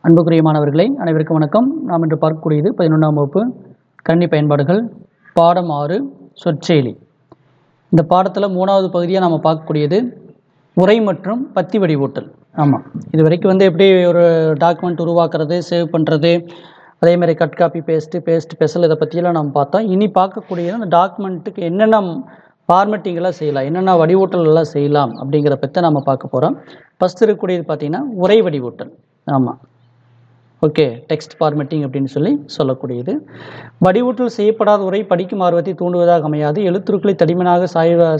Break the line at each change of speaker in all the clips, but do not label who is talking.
அன்புக்குரிய மாணவர்களே, அனைவருக்கும் வணக்கம். நாம் இன்று பார்க்கக்கூடியது 11ஆம் வகுப்பு கணினி பயன்பாடுகள் பாடம் 6 சொற்செயலி. இந்த பாடத்தில் 3வது பகுதியாக நாம் பார்க்கக்கூடியது உரை மற்றும் பத்தி வடிவூட்டல். ஆமாம், இது வரைக்கும் எப்படி ஒரு டாக்குமெண்ட் உருவாக்குறது, சேவ் பண்ணுறது, அதே மாதிரி கட் காப்பி பேஸ்ட்டு ஸ்பெஷல் இதை பற்றியெல்லாம் நம்ம பார்த்தோம். இனி பார்க்கக்கூடியது அந்த டாக்குமெண்ட்டுக்கு என்னென்ன ஃபார்மேட்டிங்கெல்லாம் செய்யலாம், என்னென்ன வடிவூட்டல்லாம் செய்யலாம் அப்படிங்கிற பற்றி நம்ம பார்க்க போகிறோம். ஃபஸ்ட் இருக்கக்கூடியது பார்த்திங்கன்னா உரை வடிவூட்டல். ஆமாம், ஓகே, டெக்ஸ்ட் ஃபார்மேட்டிங் அப்படின்னு சொல்லக்கூடியது. வடிவூட்டல் செய்யப்படாத உரை படிக்கும் ஆர்வத்தை தூண்டுவதாக அமையாது. எழுத்துருக்களை தடிமனாக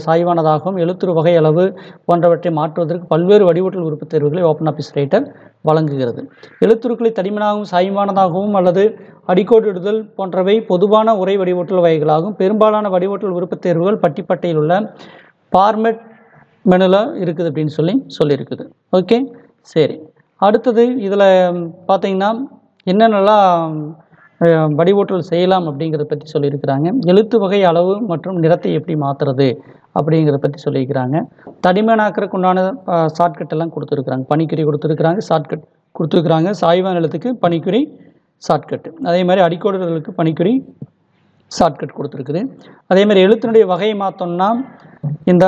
சாய்வானதாகவும் எழுத்துரு வகை அளவு போன்றவற்றை மாற்றுவதற்கு பல்வேறு வடிவூட்டல் உறுப்பு தேர்வுகளை ஓப்பன் ஆஃபீஸ் ரைட்டர் வழங்குகிறது. எழுத்துருக்களை தடிமனாகவும் சாய்வானதாகவும் அல்லது அடிக்கோடிடுதல் போன்றவை பொதுவான உரை வடிவூட்டல் வகைகளாகும். பெரும்பாலான வடிவூட்டல் உறுப்பு தேர்வுகள் பட்டிப்பட்டையில் உள்ள ஃபார்மேட் மெனுவில் இருக்குது அப்படின்னு சொல்லியிருக்குது. ஓகே, சரி. அடுத்தது இதில் பார்த்தீங்கன்னா என்னென்னலாம் வடிவூட்டல் செய்யலாம் அப்படிங்கிறத பற்றி சொல்லியிருக்கிறாங்க. எழுத்து வகை அளவு மற்றும் நிறத்தை எப்படி மாற்றுறது அப்படிங்கிறத பற்றி சொல்லியிருக்கிறாங்க. தடிமனாக்கிறதுக்கு உண்டான ஷார்ட்கட் எல்லாம் கொடுத்துருக்குறாங்க. பனிக்குறி கொடுத்துருக்குறாங்க, ஷார்ட்கட் கொடுத்துருக்குறாங்க. சாய்வான எழுத்துக்கு பனிக்குறி ஷார்ட்கட்டு, அதே மாதிரி அடிக்கோடுகளுக்கு பனிக்குறி ஷார்ட்கட் கொடுத்துருக்குது. அதே மாதிரி எழுத்தினுடைய வகையை மாற்றோம்னா இந்த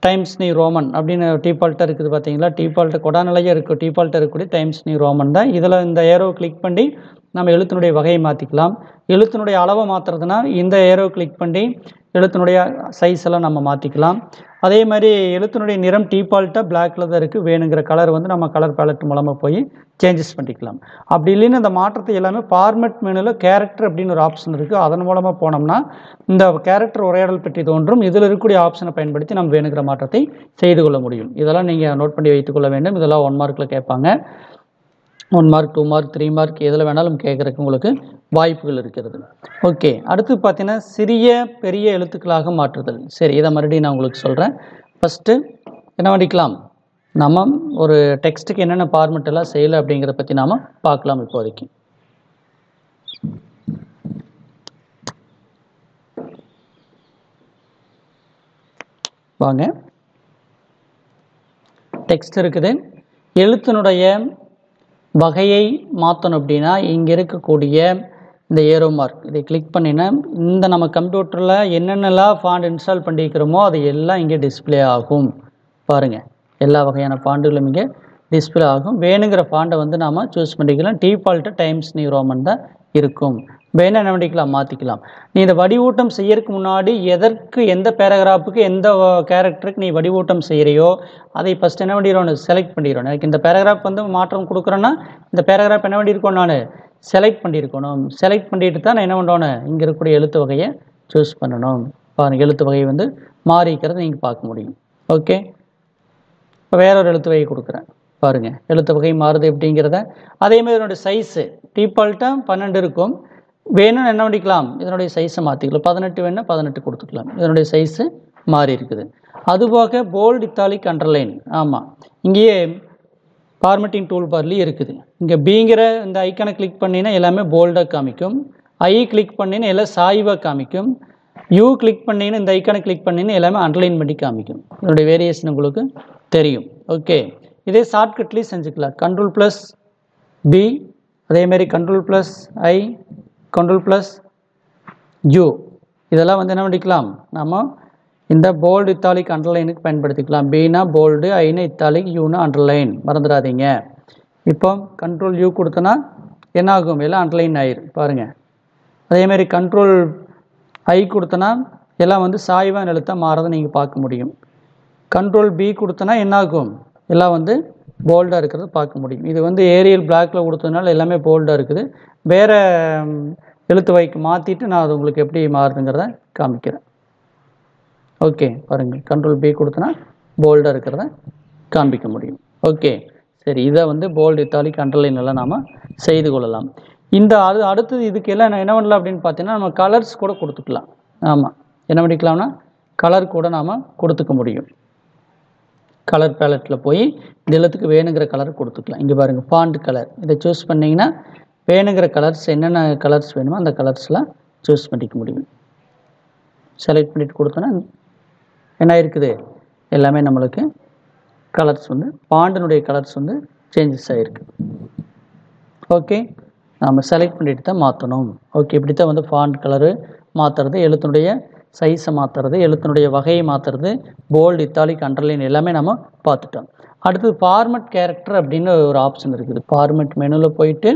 டைம்ஸ் நியூ ரோமன் அப்படின்னு டிஃபால்ட்டாக இருக்குது பார்த்தீங்களா. டிஃபால்ட்டு கொடாநிலையாக இருக்கும். டிஃபால்ட்டாக இருக்கக்கூடிய டைம்ஸ் நியூ ரோமன் தான். இதில் இந்த ஏரோ கிளிக் பண்ணி நம்ம எழுத்தினுடைய வகையை மாற்றிக்கலாம். எழுத்தினுடைய அளவை மாற்றுறதுனா இந்த ஏரோ கிளிக் பண்ணி எழுத்தினுடைய சைஸ் எல்லாம் நம்ம மாற்றிக்கலாம். அதே மாதிரி எழுத்தினுடைய நிறம் டிஃபால்ட்டாக பிளாக்ல தான் இருக்குது. வேணுங்கிற கலர் நம்ம கலர் பேலட் மூலமாக போய் சேஞ்சஸ் பண்ணிக்கலாம். அப்படி இல்லைன்னு இந்த மாற்றத்தை எல்லாமே ஃபார்மேட் மெனுவில் கேரக்டர் அப்படின்னு ஒரு ஆப்ஷன் இருக்குது. அதன் மூலமாக போனோம்னா இந்த கேரக்டர் உரையாடல் பற்றி தோன்றும். இதில் இருக்கக்கூடிய ஆப்ஷனை பயன்படுத்தி நம்ம வேணுங்கிற மாற்றத்தை செய்து கொள்ள முடியும். இதெல்லாம் நீங்கள் நோட் பண்ணி வைத்துக்கொள்ள வேண்டும். இதெல்லாம் 1 மார்க்கில் கேட்பாங்க. 1 மார்க், 2 மார்க், 3 மார்க் எதில் வேணாலும் கேட்குறதுக்கு உங்களுக்கு வாய்ப்புகள் இருக்கிறது. ஓகே, அடுத்து பார்த்தீங்கன்னா சிறிய பெரிய எழுத்துக்களாக மாற்றுதல். சரி, இதை மறுபடியும் நான் உங்களுக்கு சொல்கிறேன். ஃபஸ்ட்டு என்ன பண்ணிக்கலாம், நம்ம ஒரு டெக்ஸ்ட்டுக்கு என்னென்ன ஃபார்மெட் எல்லாம் செய்யலை அப்படிங்கிறத பற்றி நாம் பார்க்கலாம். இப்போதைக்கு வாங்க. டெக்ஸ்ட் இருக்குது. எழுத்தினுடைய வகையை மாற்றணும் அப்படின்னா இங்கே இருக்கக்கூடிய இந்த ஏரோ மார்க் இதை கிளிக் பண்ணினா இந்த நம்ம கம்ப்யூட்டரில் என்னென்னலாம் ஃபாண்ட் இன்ஸ்டால் பண்ணிக்கிறோமோ அது எல்லாம் இங்கே டிஸ்பிளே ஆகும். பாருங்கள், எல்லா வகையான ஃபாண்டுகளும் இங்கே டிஸ்பிளே ஆகும். வேணுங்கிற ஃபாண்டை நாம் சூஸ் பண்ணிக்கலாம். டிஃபால்ட்டு டைம்ஸ் நியூ ரோமன் தான் இருக்கும். வேணா என்ன பண்ணிக்கலாம், மாற்றிக்கலாம். நீ இந்த வடிவூட்டம் செய்யறதுக்கு முன்னாடி எந்த பேராகிராஃபுக்கு எந்த கேரக்டருக்கு நீ வடிவூட்டம் செய்கிறையோ அதை ஃபஸ்ட் என்ன பண்ணிடுறோம், செலக்ட் பண்ணிடுறோம். எனக்கு இந்த பேராகிராஃப் மாற்றம் கொடுக்குறேன்னா இந்த பேராகிராஃப் என்ன பண்ணியிருக்கோம், நான் செலக்ட் பண்ணியிருக்கணும். செலக்ட் பண்ணிட்டு தான் நான் என்ன பண்ணணும், இங்கே இருக்கக்கூடிய எழுத்து வகையை சூஸ் பண்ணணும். பாருங்கள், எழுத்து வகையை மாறிக்கிறத நீங்கள் பார்க்க முடியும். ஓகே, இப்போ வேறொரு எழுத்து வகை கொடுக்குறேன். பாருங்கள், எழுத்து வகை மாறுது எப்படிங்கிறத. அதேமாதிரி இதனுடைய சைஸு டிஃபால்ட்டாக 12 இருக்கும். வேணும்னு என்ன பண்ணிக்கலாம், இதனுடைய சைஸை மாற்றிக்கலாம். 18 வேணும்னா 18 கொடுத்துக்கலாம். இதனுடைய சைஸு மாறி இருக்குது. அதுபோக போல்டு, இத்தாலிக், அண்டர்லைன். ஆமாம், இங்கேயே ஃபார்மேட்டிங் டூல் பார்லேயும் இருக்குது. இங்கே பிங்கிற இந்த ஐக்கனை கிளிக் பண்ணினா எல்லாமே போல்டாக காமிக்கும். ஐ கிளிக் பண்ணினா எல்லாம் சாய்வாக காமிக்கும். யூ கிளிக் பண்ணினா இந்த ஐக்கனை கிளிக் பண்ணினா எல்லாமே அண்டர்லைன் பண்ணி காமிக்கும். இதனுடைய வேரியேஷன் உங்களுக்கு தெரியும். ஓகே, இதே ஷார்ட்கட்லேயும் செஞ்சுக்கலாம். Ctrl+B, அதேமாரி Ctrl+I, Ctrl+U இதெல்லாம் என்ன பண்ணிக்கலாம், நம்ம இந்த போல்டு, இத்தாலிக், அண்டர்லைனுக்கு பயன்படுத்திக்கலாம். பினா போல்டு, ஐனா இத்தாலிக், யூனா அண்டர்லைன், மறந்துடாதீங்க. இப்போ Ctrl+U கொடுத்தனா என்ன ஆகும், எல்லாம் அண்டர்லைன் ஆயிரும். பாருங்கள், அதேமாதிரி Ctrl+I கொடுத்தனா எல்லாம் சாய்வான எழுத்தாக மாறதை நீங்கள் பார்க்க முடியும். Ctrl+B கொடுத்தனா என்ன ஆகும், எல்லாம் போல்டாக இருக்கிறத பார்க்க முடியும். இது ஏரியல் பிளாக்கில் கொடுத்ததுனால எல்லாமே போல்டாக இருக்குது. வேறு எழுத்து வகைக்கு மாற்றிட்டு நான் அது உங்களுக்கு எப்படி மாறுதுங்கிறத காமிக்கிறேன். ஓகே, பாருங்கள், Ctrl+B கொடுத்தனா போல்டாக இருக்கிறத காண்பிக்க முடியும். ஓகே, சரி, இதை போல்டு, இத்தாலிக், அண்டர்லைன் எல்லாம் நாம் செய்து கொள்ளலாம். அடுத்தது இதுக்கு எல்லாம் என்ன பண்ணலாம் அப்படின்னு பார்த்தீங்கன்னா நம்ம கலர்ஸ் கூட கொடுத்துக்கலாம். ஆமாம், என்ன பண்ணிக்கலாம்னா கலர் கூட நாம் கொடுத்துக்க முடியும். கலர் பேலட்டில் போய் இந்த எழுத்துக்கு வேணுங்கிற கலர் கொடுத்துக்கலாம். இங்கே பாருங்கள், ஃபாண்ட் கலர், இதை சூஸ் பண்ணிங்கன்னா வேணுங்கிற கலர்ஸ் என்னென்ன கலர்ஸ் வேணுமோ அந்த கலர்ஸ்லாம் சூஸ் பண்ணிக்க முடியும். செலக்ட் பண்ணிட்டு கொடுத்தோன்னா என்ன இருக்குது, எல்லாமே நம்மளுக்கு கலர்ஸ் ஃபாண்டினுடைய கலர்ஸ் சேஞ்சஸ் ஆகிருக்கு. ஓகே, நம்ம செலக்ட் பண்ணிட்டு தான் மாற்றணும். ஓகே, இப்படி தான் வந்து ஃபாண்ட் கலரு மாற்றுறது, எழுத்தினுடைய சைஸை மாற்றுறது, எழுத்தினுடைய வகையை மாற்றுறது, போல்டு, இத்தாலிக், அண்டர்லைன் எல்லாமே நம்ம பார்த்துட்டோம். அடுத்து ஃபார்மட் கேரக்டர் அப்படின்னு ஒரு ஆப்ஷன் இருக்குது. ஃபார்மட் மெனுவில் போயிட்டு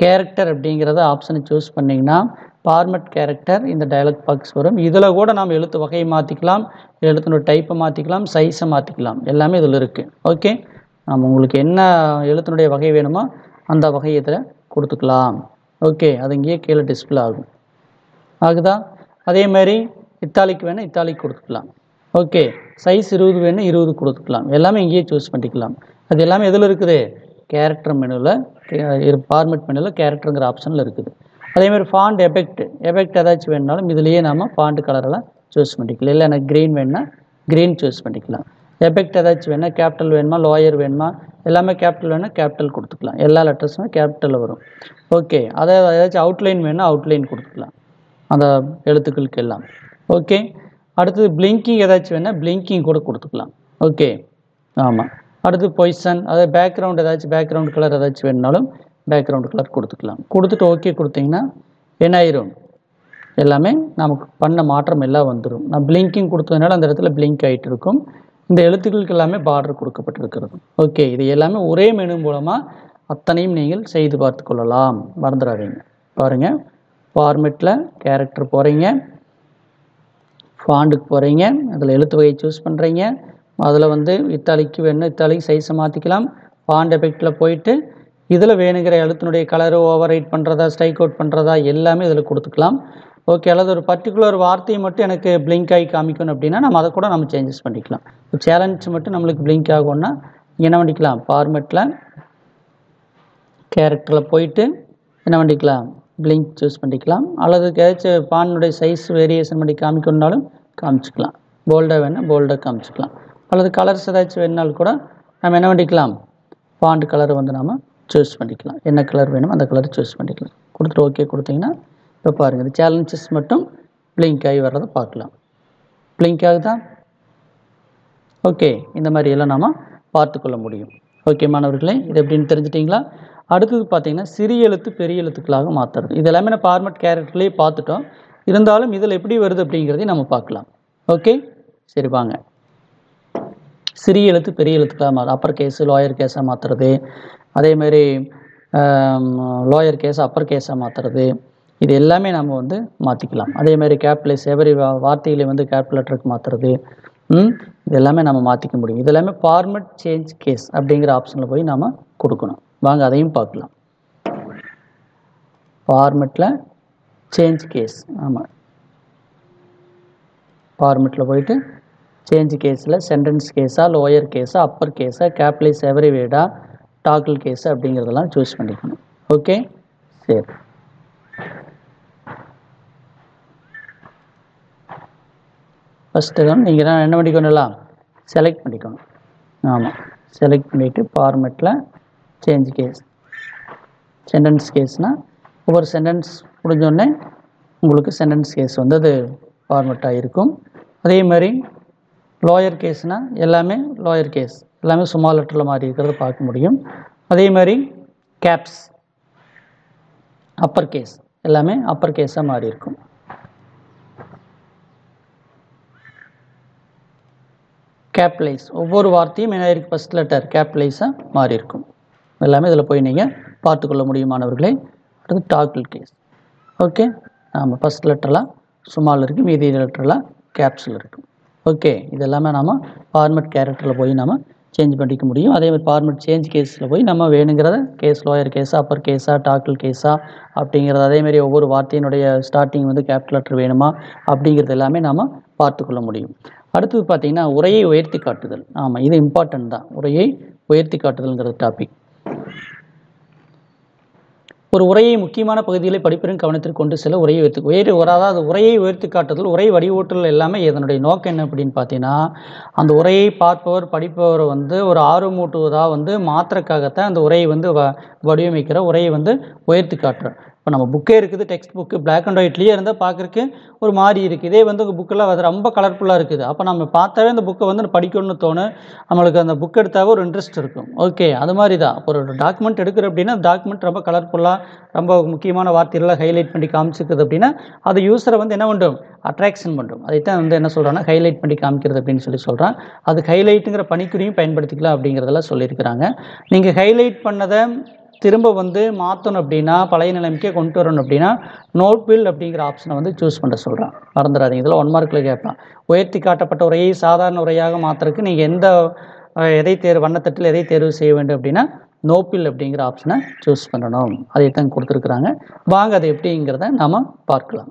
கேரக்டர் அப்படிங்கிறத ஆப்ஷனை சூஸ் பண்ணிங்கன்னா ஃபார்மட் கேரக்டர் இந்த டயலாக் பாக்ஸ் வரும். இதில் கூட நாம் எழுத்து வகையை மாற்றிக்கலாம், எழுத்தினுடைய டைப்பை மாற்றிக்கலாம், சைஸை மாற்றிக்கலாம், எல்லாமே இதில் இருக்குது. ஓகே, நம்ம உங்களுக்கு என்ன எழுத்தினுடைய வகை வேணுமோ அந்த வகையை இதில் கொடுத்துக்கலாம். ஓகே, அது இங்கேயே கீழே டிஸ்பிளே ஆகும். ஆகுதா? அதே மாதிரி இத்தாலிக் வேணும், இத்தாலிக் கொடுத்துக்கலாம். ஓகே, சைஸ் 20 வேணும், 20 கொடுத்துக்கலாம். எல்லாமே இங்கேயே சூஸ் பண்ணிக்கலாம். அது எல்லாமே எதில் இருக்குது? கேரக்டர் மெனுவில், ஃபார்மட் மெனுவில் கேரக்டருங்கிற ஆப்ஷனில் இருக்குது. அதேமாதிரி ஃபாண்ட் எஃபெக்ட் ஏதாச்சும் வேணுனாலும் இதுலேயே நம்ம ஃபாண்ட் கலரெல்லாம் சூஸ் பண்ணிக்கலாம். இல்லை எனக்கு க்ரீன் வேணுன்னா க்ரீன் சூஸ் பண்ணிக்கலாம். எஃபெக்ட் ஏதாச்சும் வேணுன்னா கேபிட்டல் வேணுமா, லோயர் வேணுமா, எல்லாமே கேபிட்டல் வேணுன்னா கேபிட்டல் கொடுத்துக்கலாம். எல்லா லெட்டர்ஸுமே கேபிட்டலில் வரும். ஓகே, அதை ஏதாச்சும் அவுட்லைன் வேணுன்னா அவுட்லைன் கொடுத்துக்கலாம் அந்த எழுத்துக்களுக்கு எல்லாம். ஓகே, அடுத்தது பிளிங்கிங் ஏதாச்சும் வேணால் பிளிங்கிங் கூட கொடுத்துக்கலாம். ஓகே, ஆமாம். அடுத்து பொசிஷன், அதாவது பேக்ரவுண்ட் ஏதாச்சும் பேக்ரவுண்ட் கலர் ஏதாச்சும் வேணுனாலும் பேக்ரவுண்ட் கலர் கொடுத்துக்கலாம். கொடுத்துட்டு ஓகே கொடுத்தீங்கன்னா என்ன ஆயிரும்? எல்லாமே நமக்கு பண்ண மாற்றம் எல்லாம் வந்துடும். நான் பிளிங்கிங் கொடுத்ததுனால அந்த இடத்துல பிளிங்க் ஆகிட்டு இருக்கும். இந்த எழுத்துக்களுக்கு எல்லாமே பார்டர் கொடுக்கப்பட்டிருக்கிறது. ஓகே, இது எல்லாமே ஒரே மெனு மூலமாக அத்தனையும் நீங்கள் செய்து பார்த்து கொள்ளலாம். மறந்துடாதீங்க. பாருங்கள், ஃபார்மெட்டில் கேரக்டர் போகிறீங்க, ஃபாண்டுக்கு போகிறீங்க, அதில் எழுத்து வகையை சூஸ் பண்ணுறீங்க. அதில் வந்து இத்தாலிக்கு வேணும், இத்தாலிக்கு சைஸை மாற்றிக்கலாம். ஃபாண்ட் எஃபெக்டில் போயிட்டு இதில் வேணுங்கிற எழுத்தினுடைய கலரு ஓவர் ரைட் பண்ணுறதா, ஸ்ட்ரைக் அவுட் பண்ணுறதா எல்லாமே இதில் கொடுத்துக்கலாம். ஓகே, அல்லது ஒரு பர்டிகுலர் வார்த்தையை மட்டும் எனக்கு பிளிங்க் ஆகி காமிக்கணும் அப்படின்னா நம்ம அதை கூட நம்ம சேஞ்சஸ் பண்ணிக்கலாம். இப்போ சேலஞ்ச் மட்டும் நம்மளுக்கு பிளிங்க் ஆகும்னா என்ன பண்ணிக்கலாம்? ஃபார்மெட்டில் கேரக்டரில் போயிட்டு என்ன பண்ணிக்கலாம்? பிளிங்க் சூஸ் பண்ணிக்கலாம். அல்லது ஏதாச்சும் ஃபாண்டுடைய சைஸ் வேரியேஷன் பண்ணி காமிக்கணுன்னாலும் காமிச்சிக்கலாம். போல்டாக வேணால் போல்டாக காமிச்சிக்கலாம். அல்லது கலர்ஸ் ஏதாச்சும் வேணுனாலும் கூட நம்ம என்ன பண்ணிக்கலாம்? ஃபாண்ட் கலரை வந்து நாம் சூஸ் பண்ணிக்கலாம். என்ன கலர் வேணுமோ அந்த கலரை சூஸ் பண்ணிக்கலாம். கொடுத்துட்டு ஓகே கொடுத்தீங்கன்னா இப்போ பாருங்கள், இந்த சேலஞ்சஸ் மட்டும் பிளிங்க் ஆகி வர்றதை பார்க்கலாம். பிளிங்க் ஆகுதா? ஓகே, இந்த மாதிரி எல்லாம் நாம் பார்த்துக்கொள்ள முடியும். ஓகே மாணவர்களே, இது எப்படின்னு தெரிஞ்சிட்டிங்களா? அடுத்தது பார்த்திங்கன்னா சிறிய எழுத்து பெரிய எழுத்துக்களாக மாற்றுறது. இது எல்லாமே நான் ஃபார்மட் கேரக்டர்லேயே பார்த்துட்டோம். இருந்தாலும் இதில் எப்படி வருது அப்படிங்கிறதையும் நம்ம பார்க்கலாம். ஓகே, சரி வாங்க. சிறிய எழுத்து பெரிய எழுத்துக்களாக மாறும். அப்பர் கேஸு லோயர் கேஸாக மாற்றுறது, அதேமாதிரி லோயர் கேஸ் அப்பர் கேஸாக மாற்றுறது, இது எல்லாமே நம்ம வந்து மாற்றிக்கலாம். அதேமாதிரி கேபிட்டலைஸ் எவரி வார்த்தைகளை வந்து கேபிட்டல் லெட்டருக்கு மாற்றுறது, இது எல்லாமே நம்ம மாற்றிக்க முடியும். இது எல்லாமே ஃபார்மட் சேஞ்ச் கேஸ் அப்படிங்கிற ஆப்ஷனில் போய் நாம் கொடுக்கணும். வாங்க அதையும் பார்க்கலாம். ஃபார்மெட்டில் சேஞ்ச் கேஸ், ஆமாம், ஃபார்மெட்டில் போயிட்டு சேஞ்ச் கேஸில் சென்டென்ஸ் கேஸா, லோயர் கேஸா, அப்பர் கேஸா, கேபிட்டலைஸ் எவரி வேர்டா, டாக்கிள் கேஸு அப்படிங்கிறதெல்லாம் சூஸ் பண்ணிக்கணும். ஓகே, சரி. ஃபஸ்ட்டு தான் நீங்கள் தான் என்ன பண்ணிக்கணும்லாம் செலக்ட் பண்ணிக்கணும். ஆமாம், செலக்ட் பண்ணிவிட்டு ஃபார்மெட்டில் சேஞ்ச் கேஸ், சென்டென்ஸ் கேஸ்னால் ஒவ்வொரு சென்டென்ஸ் முடிஞ்சோடனே உங்களுக்கு சென்டென்ஸ் கேஸ் வந்து அது ஃபார்மெட்டாக இருக்கும். அதே மாதிரி லோயர் கேஸ்னால் எல்லாமே லோயர் கேஸ், எல்லாமே ஸ்மால் லெட்டரில் மாறி இருக்கிறத பார்க்க முடியும். அதே மாதிரி கேப்ஸ் அப்பர் கேஸ் எல்லாமே அப்பர் கேஸாக மாறி இருக்கும். கேபிட்டலைஸ் ஒவ்வொரு வார்த்தையும் என்ன இருக்குது? ஃபஸ்ட் லெட்டர் கேபிட்டலைஸாக மாறி இருக்கும். எல்லாமே இதில் போய் நீங்கள் பார்த்துக்கொள்ள முடியுமானவர்களே. அடுத்து டாக்கிள் கேஸ். ஓகே, ஆமாம், ஃபஸ்ட் லெட்டர்லாம் ஸ்மால் இருக்குது, மீதி லெட்டர்லாம் கேப்ஸில் இருக்கும். ஓகே, இது எல்லாமே நாம் ஃபார்மட் கேரக்டரில் போய் நம்ம சேஞ்ச் பண்ணிக்க முடியும். அதே மாதிரி ஃபார்மட் சேஞ்ச் கேஸில் போய் நம்ம வேணுங்கிறத கேஸ் லோயர் கேஸா, அப்பர் கேஸா, டாக்கிள் கேஸா அப்படிங்கிறது, அதேமாதிரி ஒவ்வொரு வார்த்தையினுடைய ஸ்டார்டிங் வந்து கேபிட்டல் லெட்டர் வேணுமா அப்படிங்கிறது எல்லாமே நாம் பார்த்துக்கொள்ள முடியும். அடுத்தது பார்த்திங்கன்னா உரையை உயர்த்தி காட்டுதல். ஆமாம், இது இம்பார்ட்டன்ட் தான். உரையை உயர்த்தி காட்டுதல்ங்கிற டாபிக். ஒரு உரையை முக்கியமான பகுதிகளை படிப்பின் கவனத்திற்கு கொண்டு செல்ல உரையை அதாவது உரையை உயர்த்தி காட்டுதல், உரை வடிவூட்டல் எல்லாமே இதனுடைய நோக்கம் என்ன அப்படின்னு பார்த்தீங்கன்னா, அந்த உரையை பார்ப்பவர் படிப்பவர் வந்து ஒரு ஆர்வமூட்டுவதாக வந்து மாத்திரக்காகத்தான் அந்த உரையை வந்து வடிவமைக்கிற உரையை வந்து உயர்த்தி காட்டுறோம். இப்போ நம்ம புக்கே இருக்குது, டெக்ஸ்ட் புக்கு பிளாக் அண்ட் ஒயிட்லேயே இருந்தால் பார்க்குறக்கு ஒரு மாதிரி இருக்குது. இதே வந்து புக்கெல்லாம் அது ரொம்ப கலர்ஃபுல்லாக இருக்குது. அப்போ நம்ம பார்த்தாவே அந்த புக்கை வந்து படிக்கணும்னு தோணும். நம்மளுக்கு அந்த புக் எடுத்தாவே ஒரு இன்ட்ரெஸ்ட் இருக்கும். ஓகே, அது மாதிரி தான் ஒரு டாக்குமெண்ட் எடுக்கிற அப்படின்னா டாக்குமெண்ட் ரொம்ப கலர்ஃபுல்லாக ரொம்ப முக்கியமான வார்த்தைகள்லாம் ஹைலைட் பண்ணி காமிச்சிருக்குது அப்படின்னா அது யூஸரை வந்து என்ன பண்ணும், அட்ராக்ஷன் பண்ணும். அதைத்தான் வந்து என்ன சொல்கிறாங்கன்னா ஹைலைட் பண்ணி காமிக்கிறது அப்படின்னு சொல்கிறான். அது ஹைலைட்டுங்கிற பணிக்குறியும் பயன்படுத்திக்கலாம் அப்படிங்கிறதெல்லாம் சொல்லியிருக்கிறாங்க. நீங்கள் ஹைலைட் பண்ணதை திரும்ப வந்து மாற்றணும் அப்படின்னா பழைய நிலைமைக்கே கொண்டு வரணும் அப்படின்னா நோட் பில் அப்படிங்கிற ஆப்ஷனை வந்து சூஸ் பண்ண சொல்கிறான். மறந்துடாதீங்க, இதில் 1 மார்க்கில் கேட்பான். உயர்த்தி காட்டப்பட்ட உரையை சாதாரண உரையாக மாற்றுறதுக்கு நீங்கள் எந்த வண்ணத்தட்டில் எதை தேர்வு செய்ய வேண்டும் அப்படின்னா நோ பில் அப்படிங்கிற ஆப்ஷனை சூஸ் பண்ணணும். அதைத்தான் கொடுத்துருக்குறாங்க. வாங்க அது எப்படிங்கிறத நாம் பார்க்கலாம்.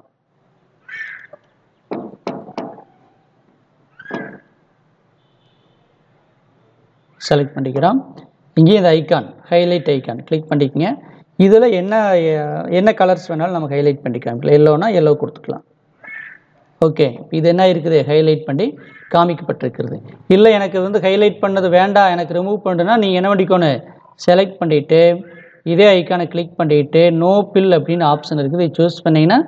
செலக்ட் பண்ணிக்கிறோம். இங்கேயும் இந்த ஐக்கான் ஹைலைட் ஐக்கான் கிளிக் பண்ணிக்கங்க. இதில் என்ன கலர்ஸ் வேணாலும் நம்ம ஹைலைட் பண்ணிக்கலாம். எல்லோனா எல்லோ கொடுத்துக்கலாம். ஓகே, இது என்ன இருக்குது, ஹைலைட் பண்ணி காமிக்கப்பட்டிருக்கிறது. இல்லை எனக்கு வந்து ஹைலைட் பண்ணது வேண்டாம், எனக்கு ரிமூவ் பண்ணுன்னா நீங்கள் என்ன பண்ணிக்கணும், செலக்ட் பண்ணிவிட்டு இதே ஐக்கானை கிளிக் பண்ணிவிட்டு நோ பில் அப்படின்னு ஆப்ஷன் இருக்குது, இதை சூஸ் பண்ணிங்கன்னா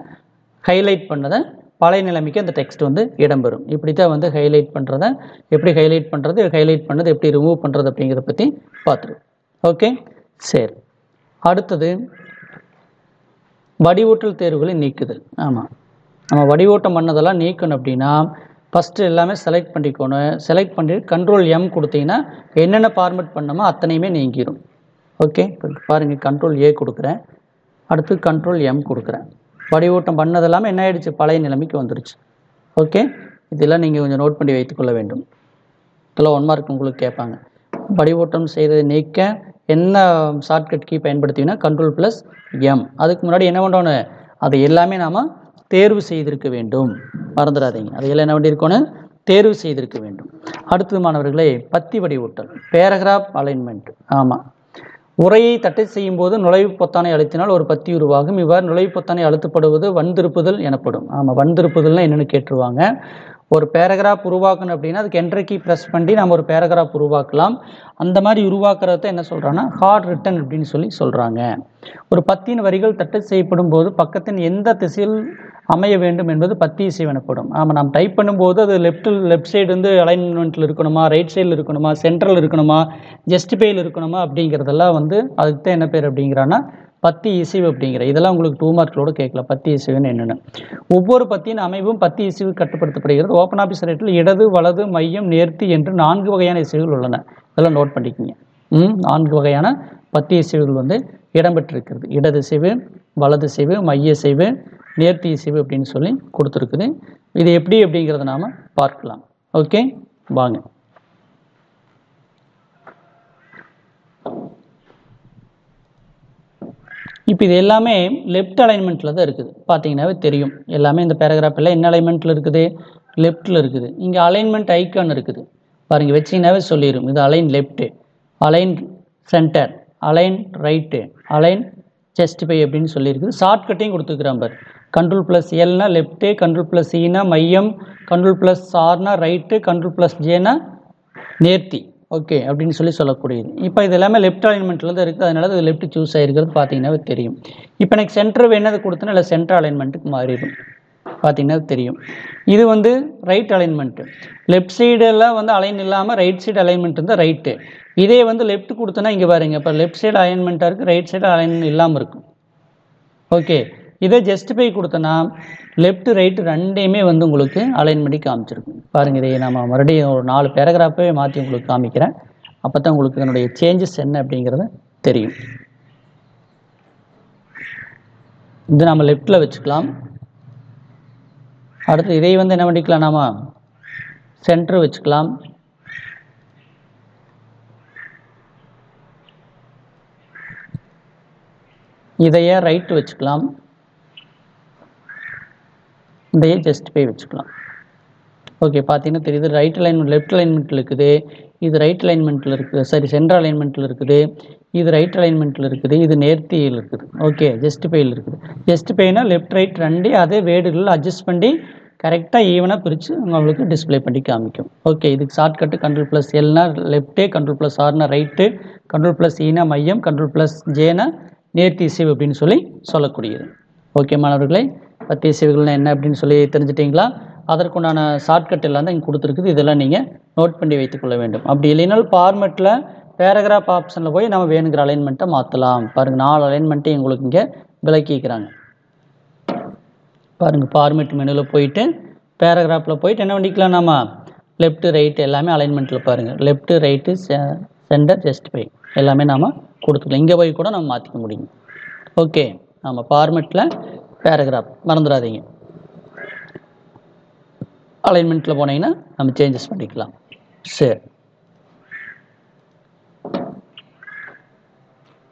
ஹைலைட் பண்ணதை பழைய நிலைமைக்கு அந்த டெக்ஸ்ட் வந்து இடம்பெறும். இப்படி தான் வந்து ஹைலைட் பண்ணுறதை எப்படி ஹைலைட் பண்ணுறது, ஹைலைட் பண்ணது எப்படி ரிமூவ் பண்ணுறது அப்படிங்கிறத பற்றி பார்த்துருவோம். ஓகே, சரி. அடுத்தது வடிவூட்டல் தேர்வுகளை நீக்குதல். ஆமாம், நம்ம வடிவூட்டம் பண்ணதெல்லாம் நீக்கணும் அப்படின்னா ஃபஸ்ட்டு எல்லாமே செலக்ட் பண்ணிக்கணும். செலக்ட் பண்ணிட்டு கண்ட்ரோல் எம் கொடுத்தீங்கன்னா என்னென்ன ஃபார்மேட் பண்ணமோ அத்தனையுமே நீங்கிடும். ஓகே, பாருங்கள், கண்ட்ரோல் ஏ கொடுக்குறேன், அடுத்து கண்ட்ரோல் எம் கொடுக்குறேன். வடிவூட்டம் பண்ணதெல்லாமே என்ன ஆயிடுச்சு, பழைய நிலைமைக்கு வந்துருச்சு. ஓகே, இதெல்லாம் நீங்கள் கொஞ்சம் நோட் பண்ணி வைத்துக்கொள்ள வேண்டும். இதெல்லாம் 1 மார்க் உங்களுக்கு கேட்பாங்க. வடிவூட்டம் செய்ததை நீக்க என்ன ஷார்ட்கட் கீ பயன்படுத்தினா கண்ட்ரோல் ப்ளஸ் எம். அதுக்கு முன்னாடி என்ன பண்ணணும், அதை எல்லாமே நாம் தேர்வு செய்திருக்க வேண்டும். மறந்துடாதீங்க, அதையெல்லாம் என்ன பண்ணியிருக்கணும், தேர்வு செய்திருக்க வேண்டும். அடுத்தது மாணவர்களே, பத்தி வடிவூட்டல், பேராகிராஃப் அலைன்மெண்ட். ஆமாம், உரையை தட்டை செய்யும் போது நுழைவு பொத்தானை அழுத்தினால் ஒரு பத்தி உருவாகும். இவ்வாறு நுழைவு பொத்தானை அழுத்தப்படுவது வன்திருப்புதல் எனப்படும். ஆமாம், வன்திருப்புதல்னா என்னென்னு கேட்டுருவாங்க. ஒரு பேராகிராஃப் உருவாக்கணும் அப்படின்னா அதுக்கு என்டர் கீ ப்ரெஸ் பண்ணி நம்ம ஒரு பேராகிராஃப் உருவாக்கலாம். அந்த மாதிரி உருவாக்குறத என்ன சொல்கிறாங்கன்னா ஹார்ட் ரிட்டன் அப்படின்னு சொல்கிறாங்க. ஒரு பத்தின் வரிகள் தட்டை செய்யப்படும் போது பக்கத்தின் எந்த திசையில் அமைய வேண்டும் என்பது பத்தி இசை எனப்படும். ஆமாம், நம்ம டைப் பண்ணும்போது அது லெஃப்ட் சைடு வந்து அலைன்மெண்ட்டில் இருக்கணுமா, ரைட் சைடில் இருக்கணுமா, சென்ட்ரல் இருக்கணுமா, ஜஸ்டிஃபையில் இருக்கணுமா அப்படிங்கிறதெல்லாம் வந்து அதுக்கு தான் என்ன பேர் அப்படிங்கிறான்னா பத்தி இசைவு அப்படிங்கிற. இதெல்லாம் உங்களுக்கு 2 மார்க்களோடு கேட்கலாம். பத்தி இசைவுன்னு என்னென்னு. ஒவ்வொரு பத்தியின் அமைவும் பத்தி இசைவு கட்டுப்படுத்தப்படுகிறது. ஓப்பன் ஆஃபீஸ் ரைட்டில் இடது, வலது, மையம், நேர்த்தி என்று 4 வகையான இசைவுகள் உள்ளன. இதெல்லாம் நோட் பண்ணிக்கோங்க. 4 வகையான பத்தி இசைவுகள் வந்து இடம்பெற்றிருக்கிறது. இடது இசைவு, வலது இசைவு, மைய இசைவு, நேர்த்தி இசைவு அப்படின்னு சொல்லி கொடுத்துருக்குது. இது எப்படி அப்படிங்கிறத நாம் பார்க்கலாம். ஓகே, வாங்க. இப்போ இது எல்லாமே லெஃப்ட் அலைன்மெண்ட்டில் தான் இருக்குது. பார்த்தீங்கன்னாவே தெரியும், எல்லாமே இந்த பேராகிராஃப் எல்லாம் என்ன அலைன்மெண்ட்டில் இருக்குது, லெஃப்ட்டில் இருக்குது. இங்கே அலைன்மெண்ட் ஐக்கான் இருக்குது பாருங்கள், வச்சிங்கன்னாவே சொல்லிடும். இது align left, align centre, align right, align justify அப்படின்னு சொல்லியிருக்குது. ஷார்ட்கட்டையும் கொடுத்துருக்குறான் பாரு. கண்ட்ரோல் ப்ளஸ் எல்னா லெஃப்ட்டு, கண்ட்ரோல் ப்ளஸ் ஈனா மையம், கண்ட்ரோல் ப்ளஸ் ஆர்னா ரைட்டு, கண்ட்ரோல் ப்ளஸ் ஜேனா நேர்த்தி. ஓகே அப்படின்னு சொல்லக்கூடியது. இப்போ இது எல்லாமே லெஃப்ட் அலைன்மெண்ட்டில் தான் இருக்குது, அதனால அது லெஃப்ட் சூஸ் ஆகிருக்கிறது பார்த்தீங்கன்னா தெரியும். இப்போ எனக்கு சென்டர் வேணது கொடுத்தனா இல்லை சென்டர் அலைன்மெண்ட்டுக்கு மாறிடும். பார்த்தீங்கன்னா தெரியும். இது வந்து ரைட் அலைன்மெண்ட்டு. லெஃப்ட் சைடெல்லாம் வந்து அலைன் இல்லாமல் ரைட் சைடு அலைன்மெண்ட் இருந்தால் ரைட்டு. இதே வந்து லெஃப்ட் கொடுத்தனா இங்கே பாருங்க, இப்போ லெஃப்ட் சைடு அலைன்மெண்ட்டாக இருக்குது, ரைட் சைடு அலைன் இல்லாமல் இருக்கும். ஓகே, இதே ஜஸ்டிஃபை கொடுத்தனா லெஃப்ட் ரைட்டு ரெண்டையுமே வந்து உங்களுக்கு அலைன் பண்ணி காமிச்சிருக்கும். பாருங்கள், இதை நம்ம மறுபடியும் ஒரு 4 பேராகிராஃபே மாற்றி உங்களுக்கு காமிக்கிறேன். அப்போ தான் உங்களுக்கு என்னுடைய சேஞ்சஸ் என்ன அப்படிங்கிறது தெரியும். இது நம்ம லெஃப்டில் வச்சுக்கலாம். அடுத்து இதை வந்து என்ன பண்ணிக்கலாம், நாம சென்டர் வச்சுக்கலாம். இதையே ரைட் வச்சுக்கலாம். இதையே ஜஸ்டிஃபை வச்சுக்கலாம். ஓகே, பார்த்தீங்கன்னா தெரியுது, ரைட் அலைன்மெண்ட் லெஃப்ட் அலைன்மெண்ட்டில் இருக்குது, இது ரைட் அலைன்மெண்ட்டில் இருக்குது, சரி சென்டர் அலைன்மெண்ட்டில் இருக்குது, இது ரைட் அலைன்மெண்ட்டில் இருக்குது, இது நேர்த்தியில் இருக்குது. ஓகே, ஜஸ்டிஃபையில் இருக்குது. ஜஸ்டிஃபைனா லெஃப்ட் ரைட் ரெண்டு அதே வேர்டுகளில் அட்ஜஸ்ட் பண்ணி கரெக்டாக ஈவனாக பிரித்து உங்களுக்கு டிஸ்பிளே பண்ணி காமிக்கும். ஓகே, இதுக்கு ஷார்ட்கட்டு கண்ட்ரோல் ப்ளஸ் எல்னா லெஃப்ட்டு, கண்ட்ரோல் ப்ளஸ் ஆர்னா ரைட்டு, கண்ட்ரோல் ப்ளஸ் ஈனா மையம், கண்ட்ரோல் ப்ளஸ் ஜேனா நேர்த்திசைவு அப்படின்னு சொல்லி சொல்லக்கூடியது. ஓகே மாணவர்களே, பத்தியசைவுகள்னா என்ன அப்படின்னு சொல்லி தெரிஞ்சிட்டிங்களா? அதற்குண்டான ஷார்ட்கட் எல்லாம் தான் இங்கே கொடுத்துருக்குது. இதெல்லாம் நீங்கள் நோட் பண்ணி வைத்துக்கொள்ள வேண்டும். அப்படி இல்லைனாலும் ஃபார்மெட்டில் பேராகிராஃப் ஆப்ஷனில் போய் நம்ம வேணுங்கிற அலைன்மெண்ட்டை மாற்றலாம். பாருங்கள், 4 அலைன்மெண்ட்டை உங்களுக்கு இங்கே விளக்கிக்கிறாங்க. பாருங்கள், ஃபார்மெட் மெனுவில் போயிட்டு பேராகிராஃபில் போயிட்டு என்ன பண்ணிக்கலாம், நம்ம லெஃப்ட் ரைட் எல்லாமே அலைன்மெண்ட்டில் பாருங்கள். லெஃப்ட் ரைட்டு சென்டர் ஜஸ்டிஃபை எல்லாமே நாம் கொடுத்துக்கலாம். இங்கே போய் கூட நம்ம மாற்றிக்க முடியும். ஓகே, நம்ம ஃபார்மெட்டில் பேராகிராஃப் மறந்துடாதீங்க. அலைன்மெண்ட்டில் போனீங்கன்னா நம்ம சேஞ்சஸ் பண்ணிக்கலாம். சரி,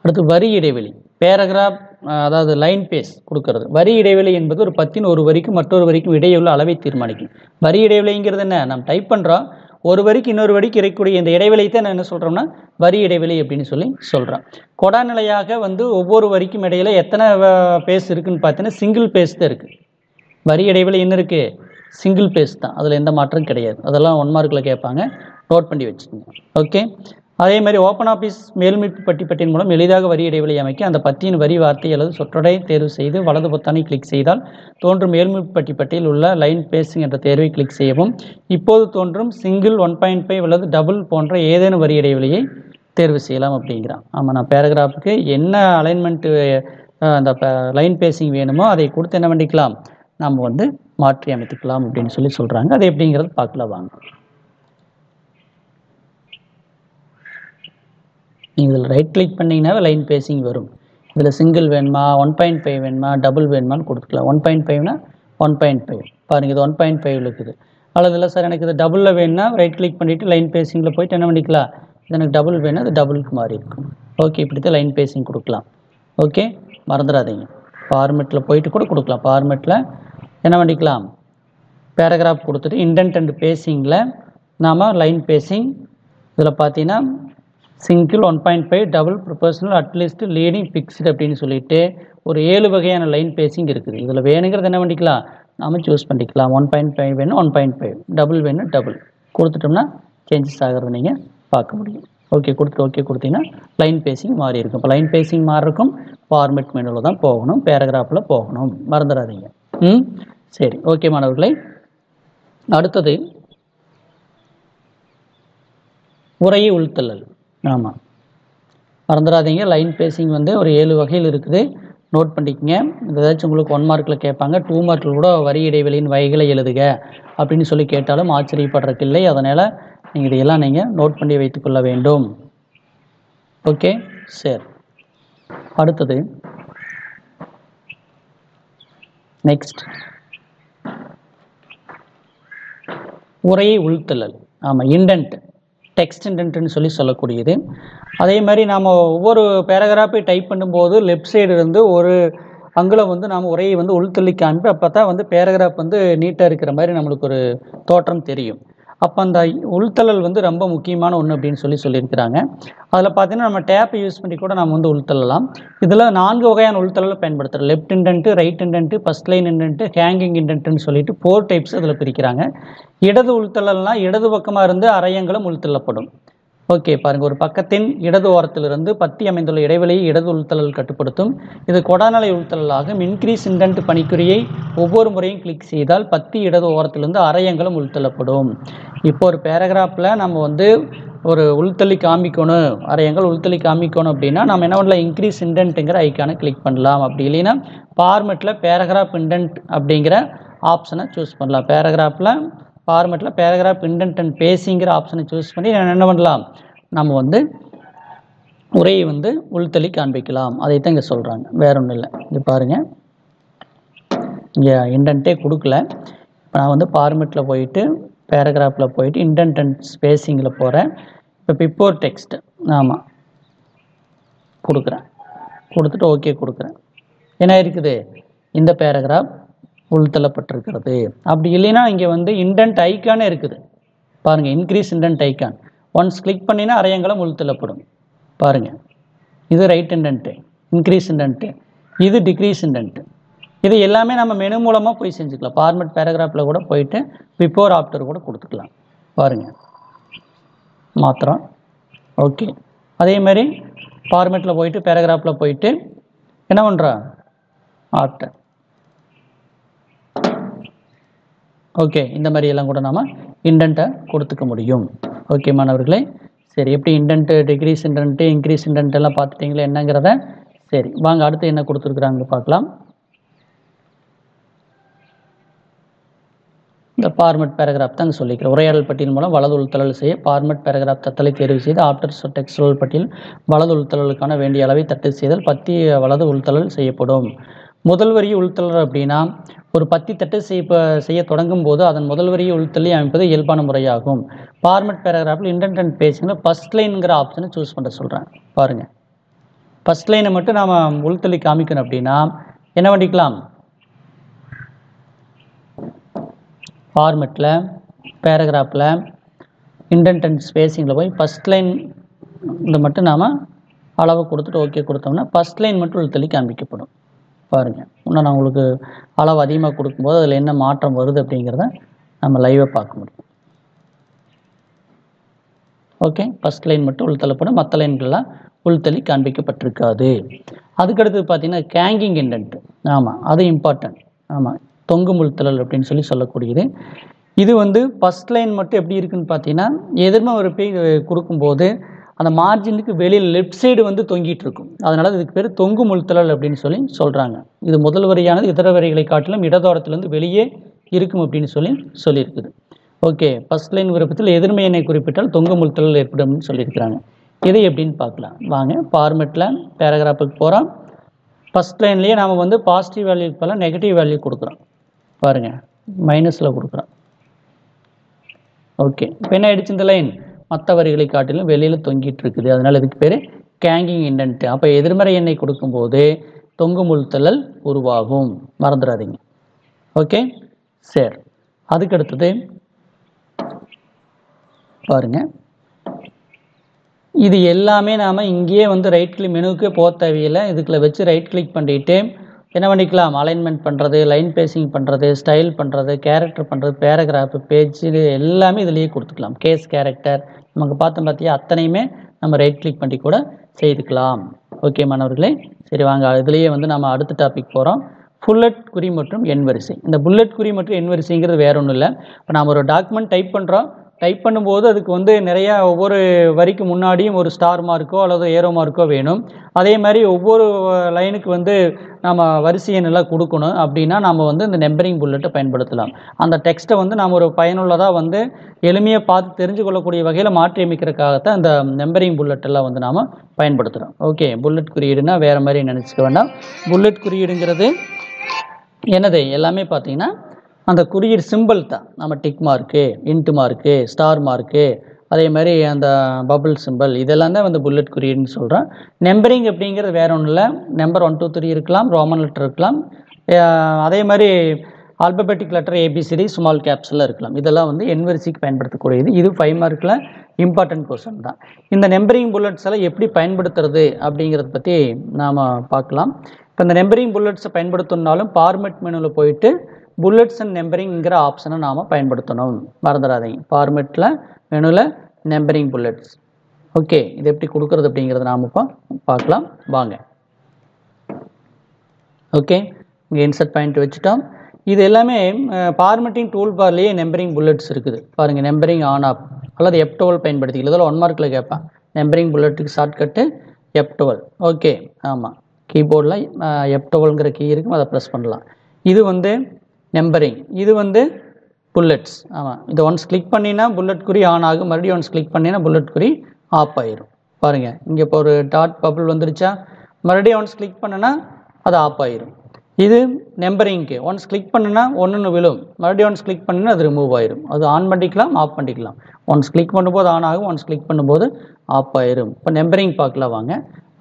அடுத்து வரி இடைவெளி. பேராகிராஃப் அதாவது லைன் பேஸ் கொடுக்கறது. வரி இடைவெளி என்பது ஒரு பத்தின் ஒரு வரிக்கும் மற்றொரு வரிக்கும் இடையுள்ள அளவை தீர்மானிக்கும். வரி இடைவெளிங்கிறது என்ன, நம்ம டைப் பண்ணுறோம், ஒரு வரிக்கு இன்னொரு வரிக்கு இருக்கக்கூடிய இந்த இடைவெளியை தான் நான் என்ன சொல்கிறோம்னா வரி இடைவெளி அப்படின்னு சொல்லி சொல்கிறேன். கொடாநிலையாக ஒவ்வொரு வரிக்கும் இடையில எத்தனை பேஸ் இருக்குதுன்னு பார்த்தீங்கன்னா சிங்கிள் பேஸ் தான் இருக்குது. வரி இடைவெளி என்ன இருக்குது, சிங்கிள் பேஸ் தான், அதில் எந்த மாற்றம் கிடையாது. அதெல்லாம் 1 மார்க்கில் கேட்பாங்க, நோட் பண்ணி வச்சுக்கோங்க. ஓகே, அதே மாதிரி ஓப்பன் ஆஃபீஸ் மேல்மீட்பு பட்டியின் மூலம் எளிதாக வரி இடைவெளி அமைக்க அந்த பத்தியின் வரி வார்த்தை அல்லது சொற்றொடை தேர்வு செய்து வலது பொத்தானை கிளிக் செய்தால் தோன்றும் மேல்மீட்பு பட்டியில் உள்ள லைன் பேசிங் என்ற தேர்வை கிளிக் செய்யவும். இப்போது தோன்றும் சிங்கிள், 1.5 அல்லது டபுள் போன்ற ஏதேனும் வரி இடைவெளியை தேர்வு செய்யலாம் அப்படிங்கிறான். ஆமாம், நான் பேராகிராஃபுக்கு என்ன அலைன்மெண்ட்டு அந்த லைன் பேசிங் வேணுமோ அதை கொடுத்து என்ன பண்ணிக்கலாம், நம்ம மாற்றி அமைத்துக்கலாம் அப்படின்னு சொல்லி சொல்கிறாங்க. அது எப்படிங்கிறது பார்க்கலாம் வாங்க. நீங்கள் இதில் ரைட் கிளிக் பண்ணிங்கனாவே லைன் பேசிங் வரும். இதில் சிங்கிள் வேணுமா, 1.5 வேணுமா, டபுள் வேணுமான்னு கொடுத்துக்கலாம். 1.5னா 1.5 பாருங்கள், இது 1.5 இருக்குது. அல்லது இல்லை சார் எனக்கு இது டபுளில் வேணும்னா ரைட் கிளிக் பண்ணிவிட்டு லைன் பேசிங்கில் போய்ட்டு என்ன பண்ணிக்கலாம், இது எனக்கு டபுள் வேணும், அது டபுளுக்கு மாறி இருக்கும். ஓகே, இப்படி தான் லைன் பேசிங் கொடுக்கலாம். ஓகே, மறந்துடாதீங்க. ஃபார்மெட்டில் போயிட்டு கூட கொடுக்கலாம். ஃபார்மெட்டில் என்ன பண்ணிக்கலாம், பேராகிராஃப் கொடுத்துட்டு இண்டென்ட் அண்ட் பேசிங்கில் நாம் லைன் பேசிங் இதில் பார்த்தீங்கன்னா single, 1.5, double, proportional, at least, leading, fixed அப்படின்னு சொல்லிட்டு ஒரு 7 வகையான லைன் பேசிங் இருக்குது. இதில் வேணுங்கிறது என்ன பண்ணிக்கலாம், நாம் சூஸ் பண்ணிக்கலாம். 1.5 வேணும் 1.5, டபுள் வேணும் டபுள் கொடுத்துட்டோம்னா சேஞ்சஸ் ஆகிறது நீங்கள் பார்க்க முடியும். ஓகே கொடுத்துட்டு ஓகே கொடுத்தீங்கன்னா லைன் பேசிங் மாறி இருக்கும். இப்போ லைன் பேசிங் மாறி இருக்கும், ஃபார்மெட் மெனுவில் தான் போகணும், பேராகிராஃபில் போகணும், மறந்துடாதீங்க. சரி, ஓகே மாணவர்களே, அடுத்தது உரையை உள்தள்ளல். ஆமாம், மறந்துடாதீங்க. லைன் பேசிங் ஒரு 7 வகையில் இருக்குது, நோட் பண்ணிக்கங்க. ஏதாச்சும் உங்களுக்கு 1 மார்க்கில் கேட்பாங்க, 2 மார்க்கில் கூட வரி இடைவெளியின் வகைகளை எழுதுக அப்படின்னு சொல்லி கேட்டாலும் ஆச்சரியப்படுறதுக்கு இல்லை. அதனால் நீங்கள் இதையெல்லாம் நீங்கள் நோட் பண்ணி வைத்துக்கொள்ள வேண்டும். ஓகே, சரி, அடுத்தது நெக்ஸ்ட் உரையை உள்தள்ளல். ஆமாம், இண்டென்ட், டெக்ஸ்ட் இண்டென்ட்னு சொல்லி சொல்லக்கூடியது. அதே மாதிரி நாம் ஒவ்வொரு பேராகிராஃபை டைப் பண்ணும்போது லெஃப்ட் சைடு இருந்து ஒரு அங்குலம் நாம் உரையை உள்தள்ளி காமிப்போம். அப்போ தான் பேராகிராஃப் நீட்டாக இருக்கிற மாதிரி நம்மளுக்கு ஒரு தோற்றம் தெரியும். அப்போ அந்த உள்தள்ளல் ரொம்ப முக்கியமான ஒன்று அப்படின்னு சொல்லியிருக்கிறாங்க. அதில் பார்த்தீங்கன்னா நம்ம டேப்பை யூஸ் பண்ணி கூட நம்ம உள்தள்ளலாம். இதில் 4 வகையான உள்தள்ளலை பயன்படுத்துகிறோம். Left indent, right indent, first line indent, hanging இண்டென்ட்டுன்னு சொல்லிட்டு 4 டைப்ஸ் அதில் பிரிக்கிறாங்க. இடது உள்தள்ளல்னால் இடது பக்கமாக இருந்து அரையங்களும் உள்தள்ளப்படும். ஓகே, பாருங்கள், ஒரு பக்கத்தின் இடது ஓரத்திலிருந்து பத்தி அமைந்துள்ள இடைவெளியை இடது உள்தள்ளல் கட்டுப்படுத்தும். இது கொடாநிலை உள்தள்ளலாகும். இன்க்ரீஸ் இண்டென்ட் பணிக்குறியை ஒவ்வொரு முறையும் கிளிக் செய்தால் பத்தி இடது ஓரத்திலிருந்து அரையங்களும் உள்தள்ளப்படும். இப்போ ஒரு பேராகிராஃபில் நம்ம ஒரு உள்தள்ளி காமிக்கணும், அரையங்கள் உள்தள்ளி காமிக்கணும் அப்படின்னா நம்ம என்ன பண்ணலாம், இன்க்ரீஸ் இண்டென்ட்டுங்கிற ஐக்கானை கிளிக் பண்ணலாம். அப்படி இல்லைன்னா ஃபார்மெட்டில் பேராகிராஃப் இண்டென்ட் அப்படிங்கிற ஆப்ஷனை சூஸ் பண்ணலாம். ஃபார்மெட்டில் பேராகிராஃப் இண்டென்ட் அண்ட் பேசிங்கிற ஆப்ஷனை சூஸ் பண்ணி என்ன பண்ணலாம், நம்ம உரையை உள்தள்ளி காண்பிக்கலாம். அதைத்தான் இங்கே சொல்கிறாங்க, வேற ஒன்றும் இல்லை. இது பாருங்கள், இங்கே இண்டென்ட்டே கொடுக்கல. இப்போ நான் ஃபார்மெட்டில் போயிட்டு பேராகிராஃபில் போயிட்டு இண்டென்ட் அண்ட் ஸ்பேசிங்கில் போகிறேன். இப்போ பிஃபோர் டெக்ஸ்ட் ஆமாம் கொடுத்துட்டு ஓகே கொடுக்குறேன். என்ன இருக்குது, இந்த பேராகிராஃப் உள்தள்ளப்பட்டிருக்கிறது. அப்படி இல்லைன்னா இங்கே இண்டென்ட் ஐக்கானே இருக்குது பாருங்கள், increase indent icon once click பண்ணினா அரையங்களும் உள்தள்ளப்படும். பாருங்கள், இது ரைட் இண்டென்ட்டு, இன்க்ரீஸ் இண்டென்ட்டு, இது டிக்ரீஸ் இண்டென்ட்டு. இது எல்லாமே நம்ம மெனு மூலமாக போய் செஞ்சுக்கலாம். ஃபார்மெட் பேராகிராஃபில் கூட போயிட்டு பிஃபோர் ஆஃப்டர் கூட கொடுத்துக்கலாம். பாருங்கள், மாத்திரம் ஓகே. அதே மாதிரி ஃபார்மெட்டில் போயிட்டு பேராகிராஃபில் போயிட்டு என்ன பண்ணுறா ஆஃப்டர். ஓகே, இந்த மாதிரி எல்லாம் கூட நாம் இண்டென்ட்டை கொடுத்துக்க முடியும். ஓகே மாணவர்களே, சரி எப்படி இண்டென்ட்டு டிக்ரீஸ் இண்டென்ட்டு இன்க்ரீஸ் இண்டென்ட் எல்லாம் பார்த்துட்டிங்களா என்னங்கிறத. சரி வாங்க அடுத்து என்ன கொடுத்துருக்குறாங்க பார்க்கலாம். இந்த ஃபார்மட் பேராகிராஃப் தான் சொல்லிக்கிறேன். உரையாடல் பட்டியல் மூலம் வலது உள்தள்ளல் செய்ய ஃபார்மட் பேராகிராஃப் தட்டலை தேர்வு செய்து ஆஃப்டர் டெக்ஸ்டுவல் பட்டியல் வலது உள்தள்ளலுக்கான வேண்டிய அளவை தட்டு செய்தல் பத்தி வலது உள்தள்ளல் செய்யப்படும். முதல் வரியை உள்தள்ளல் அப்படின்னா ஒரு பத்தி தட்டு செய்ய தொடங்கும் போது அதன் முதல் வரியை உள்தள்ளி அமைப்பது இயல்பான முறையாகும். ஃபார்மட் பேராகிராஃபில் இண்டென்ட் அண்ட் பேஜிங்கில் ஃபர்ஸ்ட் லைனுங்கிற ஆப்ஷனை சூஸ் பண்ண சொல்கிறேன். பாருங்கள், ஃபர்ஸ்ட் லைனை மட்டும் நாம் உள்தள்ளி காமிக்கணும் அப்படின்னா என்ன பண்ணிக்கலாம், ஃபார்மெட்டில் பேராகிராஃபில் இண்டென்ட் அண்ட் ஸ்பேஸிங்கில் போய் ஃபஸ்ட் லைன் இந்த மட்டும் நாம் அளவு கொடுத்துட்டு ஓகே கொடுத்தோம்னா ஃபஸ்ட் லைன் மட்டும் உள்தள்ளி காண்பிக்கப்படும். பாருங்கள், இன்னும் நான் உங்களுக்கு அளவு அதிகமாக கொடுக்கும்போது அதில் என்ன மாற்றம் வருது அப்படிங்கிறத நம்ம லைவாக பார்க்க முடியும். ஓகே, ஃபஸ்ட் லைன் மட்டும் உள்தள்ளப்படும், மற்ற லைன்கள்லாம் உள்தள்ளி காண்பிக்கப்பட்டிருக்காது. அதுக்கடுத்து பார்த்தீங்கன்னா கேங்கிங் இண்டென்ட். ஆமாம், அது இம்பார்ட்டன்ட். ஆமாம், தொங்கும் உள்தள்ளல் அப்படின்னு சொல்லக்கூடியது. இது ஃபஸ்ட் லைன் மட்டும் எப்படி இருக்குன்னு பார்த்தீங்கன்னா எதிர்மை ஒரு பேய் கொடுக்கும்போது அந்த மார்ஜினுக்கு வெளியில் லெஃப்ட் சைடு தொங்கிட்டு இருக்கும். அதனால் இதுக்கு பேர் தொங்கும் உள்தள்ளல் அப்படின்னு சொல்கிறாங்க. இது முதல் வரியானது இதர வரிகளை காட்டிலும் இடதோரத்திலிருந்து வெளியே இருக்கும் அப்படின்னு சொல்லியிருக்குது. ஓகே, ஃபஸ்ட் லைன் விருப்பத்தில் எதிர்மை எண்ணை குறிப்பிட்டால் தொங்கும் உள்தள்ளல் ஏற்படும் சொல்லியிருக்கிறாங்க. இதை எப்படின்னு பார்க்கலாம் வாங்க. ஃபார்மெட்டில் பேராகிராஃபுக்கு போகிறோம். ஃபஸ்ட் லைன்லேயே நாம் பாசிட்டிவ் வேல்யூக்கு பதிலாக நெகட்டிவ் வேல்யூ கொடுக்குறோம். பாருங்கள், மைனஸில் கொடுக்குறோம். ஓகே, இப்போ என்ன ஆயிடுச்சு, இந்த லைன் மற்ற வரிகளை காட்டிலும் வெளியில் தொங்கிட்டு இருக்குது. அதனால் இதுக்கு பேர் கேங்கிங் இண்டென்ட். அப்போ எதிர்மறை எண்ணை கொடுக்கும்போது தொங்கும் உள்தள்ளல் உருவாகும், மறந்துடாதீங்க. ஓகே, சரி. அதுக்கடுத்தது பாருங்கள், இது எல்லாமே நாம் இங்கேயே ரைட் கிளிக் மெனுவுக்கு போக தேவையில்லை. இதுக்குள்ள வச்சு ரைட் கிளிக் பண்ணிவிட்டு என்ன பண்ணிக்கலாம், அலைன்மெண்ட் பண்ணுறது, லைன் பேசிங் பண்ணுறது, ஸ்டைல் பண்ணுறது, கேரக்டர் பண்ணுறது, பேராகிராஃப், பேஜ், இது எல்லாமே இதுலேயே கொடுத்துக்கலாம். கேஸ் கேரக்டர் நமக்கு பார்த்தியா அத்தனையுமே நம்ம ரைட் கிளிக் பண்ணி கூட செய்துக்கலாம். ஓகே மாணவர்களே, சரி வாங்க இதுலேயே நம்ம அடுத்த டாபிக் போகிறோம். புல்லட் குறி மற்றும் எண் வரிசை. இந்த புல்லட் குறி மற்றும் எண் வரிசைங்கிறது வேற ஒன்றும் இல்லை. இப்போ நாம் ஒரு டாக்குமெண்ட் டைப் பண்ணுறோம். டைப் பண்ணும்போது அதுக்கு நிறையா ஒவ்வொரு வரிக்கு முன்னாடியும் ஒரு ஸ்டார் மார்க்கோ அல்லது ஏரோ மார்க்கோ வேணும். அதே மாதிரி ஒவ்வொரு லைனுக்கு நம்ம வரிசை எண்ணெல்லாம் கொடுக்கணும். அப்படின்னா நம்ம இந்த நம்பரிங் புல்லட்டை பயன்படுத்தலாம். அந்த டெக்ஸ்ட்டை நாம் ஒரு பயனுள்ளதாக எளிமையாக பார்த்து தெரிஞ்சு கொள்ளக்கூடிய வகையில் மாற்றி அமைக்கிறதுக்காகத்தான் இந்த நம்பரிங் புல்லட்டெல்லாம் நாம் பயன்படுத்துகிறோம். ஓகே, புல்லட் குறியீடுனா வேறு மாதிரி நினச்சிக்க வேண்டாம். புல்லட் குறியீடுங்கிறது என்னது, எல்லாமே பார்த்தீங்கன்னா அந்த குறியீடு சிம்பிள் தான். நம்ம tick mark, into mark, star mark, அதே மாதிரி அந்த பபுள் சிம்பிள், இதெல்லாம் தான் புல்லட் குறியீடுன்னு சொல்கிறோம். நம்பரிங் அப்படிங்கிறது வேற ஒன்றும் இல்லை. நம்பர் 1 2 3 இருக்கலாம், ரோமன் லெட்டர் இருக்கலாம், அதே மாதிரி ஆல்பபெட்டிக் லெட்டர் ஏபிசிடி ஸ்மால் கேப்ஸில் இருக்கலாம். இதெல்லாம் எண் வரிசைக்கு பயன்படுத்தக்கூடியது. இது 5 மார்க்கில் இம்பார்ட்டன்ட் கொஸ்டின் தான். இந்த நம்பரிங் புல்லட்ஸ் எல்லாம் எப்படி பயன்படுத்துறது அப்படிங்கிறத பற்றி நாம் பார்க்கலாம். இப்போ இந்த நம்பரிங் புல்லட்ஸை பயன்படுத்தணுன்னாலும் ஃபார்மெட் மெனுவில் போயிட்டு புல்லட்ஸ் அண்ட் நம்பரிங்கிற ஆப்ஷனை நாம் பயன்படுத்தணும், மறந்துடாதீங்க. ஃபார்மெட்டில் மெனுவில் நம்பரிங் புல்லட்ஸ். ஓகே, இது எப்படி கொடுக்குறது அப்படிங்கிறத நாம் இப்போ பார்க்கலாம் வாங்க. ஓகே, இங்கே இன்சர்ட் பாயிண்ட் வச்சுட்டோம். இது எல்லாமே ஃபார்மெட்டிங் டூல் பார்லேயே நம்பரிங் புல்லட்ஸ் இருக்குது. பாருங்கள், நம்பரிங் ஆன் ஆப் அல்லது F12 பயன்படுத்திக்கலாம். இதெல்லாம் 1 மார்க்கில் கேட்பேன். Numbering புல்லட்டுக்கு shortcut F12. ஓகே, ஆமாம், கீபோர்டில் F12ங்கிற கீ இருக்கும், அதை ப்ரெஸ் பண்ணலாம். இது நம்பரிங், இது புல்லட்ஸ். ஆமாம், இதை ஒன்ஸ் கிளிக் பண்ணினா புல்லட் குறி ஆன் ஆகும், மறுபடியும் ஒன்ஸ் கிளிக் பண்ணினா புல்லட் குறி ஆஃப் ஆயிரும். பாருங்கள், இங்கே இப்போ ஒரு டாட் பபிள் வந்துருச்சா, மறுபடியும் ஒன்ஸ் கிளிக் பண்ணினா அது ஆஃப் ஆயிரும். இது நம்பரிங்க்கு ஒன்ஸ் கிளிக் பண்ணினா 1ன்னு விழும், மறுபடியும் ஒன்ஸ் கிளிக் பண்ணினா அது ரிமூவ் ஆயிரும். அது ஆன் பண்ணிக்கலாம், ஆஃப் பண்ணிக்கலாம். ஒன்ஸ் கிளிக் பண்ணும்போது ஆன் ஆகும், ஒன்ஸ் கிளிக் பண்ணும்போது ஆஃப் ஆயிரும். இப்போ நம்பரிங் பார்க்கலாம் வாங்க.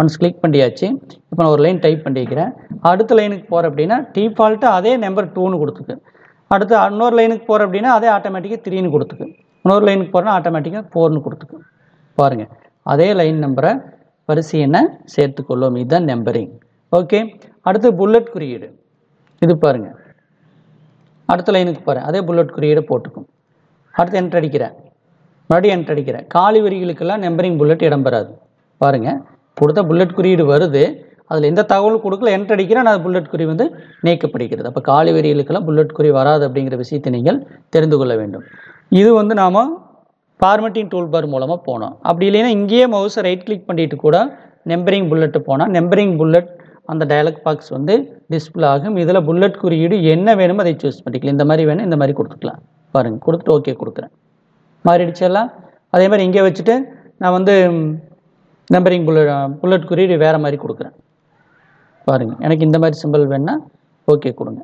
ஒன்ஸ் கிளிக் பண்ணியாச்சு. இப்போ நான் ஒரு லைன் டைப் பண்ணிக்கிறேன். அடுத்த லைனுக்கு போகிறேன் அப்படின்னா டிஃபால்ட்டாக அதே நம்பர் 2ன்னு கொடுத்துக்கு. அடுத்து இன்னொரு லைனுக்கு போகிறேன் அப்படின்னா அதே ஆட்டோமேட்டிக்காக 3ன்னு கொடுத்துக்கு. இன்னொரு லைனுக்கு போகிறேன்னா ஆட்டோமேட்டிக்காக 4ன்னு கொடுத்துக்கு. பாருங்கள், அதே லைன் நம்பரை வரிசை என்ன சேர்த்துக்கொள்ளும். இதுதான் நம்பரிங். ஓகே, அடுத்து புல்லட் குறியீடு. இது பாருங்கள், அடுத்த லைனுக்கு போகிறேன், அதே புல்லட் குறியீடை போட்டுக்கும். அடுத்து என்ட்ரு அடிக்கிறேன், மறுபடியும் என்ட்ரு அடிக்கிறேன். காலி வரிகளுக்கெல்லாம் நம்பரிங் புல்லட் இடம்பெறாது. பாருங்கள், கொடுத்த புல்லட் குறியீடு வருது, அதில் எந்த தகவல் கொடுக்கல என்ட்ரு அடிக்கிறேன் அது புல்லட் குறி வந்து நீக்கப்படுகிறது. அப்போ காலி வரிகளுக்கெல்லாம் புல்லட் குறி வராது அப்படிங்கிற விஷயத்தை நீங்கள் தெரிந்து கொள்ள வேண்டும். இது வந்து நாம் ஃபார்மேட்டிங் டூல் பார் மூலமாக போனோம். அப்படி இல்லைன்னா இங்கேயே மவுஸை ரைட் கிளிக் பண்ணிட்டு கூட நம்பரிங் புல்லட்டு போனால் நம்பரிங் புல்லட் அந்த டயலாக் பாக்ஸ் வந்து டிஸ்பிளே ஆகும். இதில் புல்லட் குறியீடு என்ன வேணுமோ அதை சூஸ் பண்ணிக்கலாம். இந்த மாதிரி வேணும், இந்த மாதிரி கொடுத்துக்கலாம். பாருங்கள், கொடுத்துட்டு ஓகே கொடுக்குறேன், மாறிடுச்செல்லாம். அதே மாதிரி இங்கே வச்சுட்டு நான் வந்து நம்பரிங் புல்லட் குறியீடு வேறு மாதிரி கொடுக்குறேன். பாருங்கள், எனக்கு இந்த மாதிரி சிம்பிள் வேணுன்னா ஓகே கொடுங்க.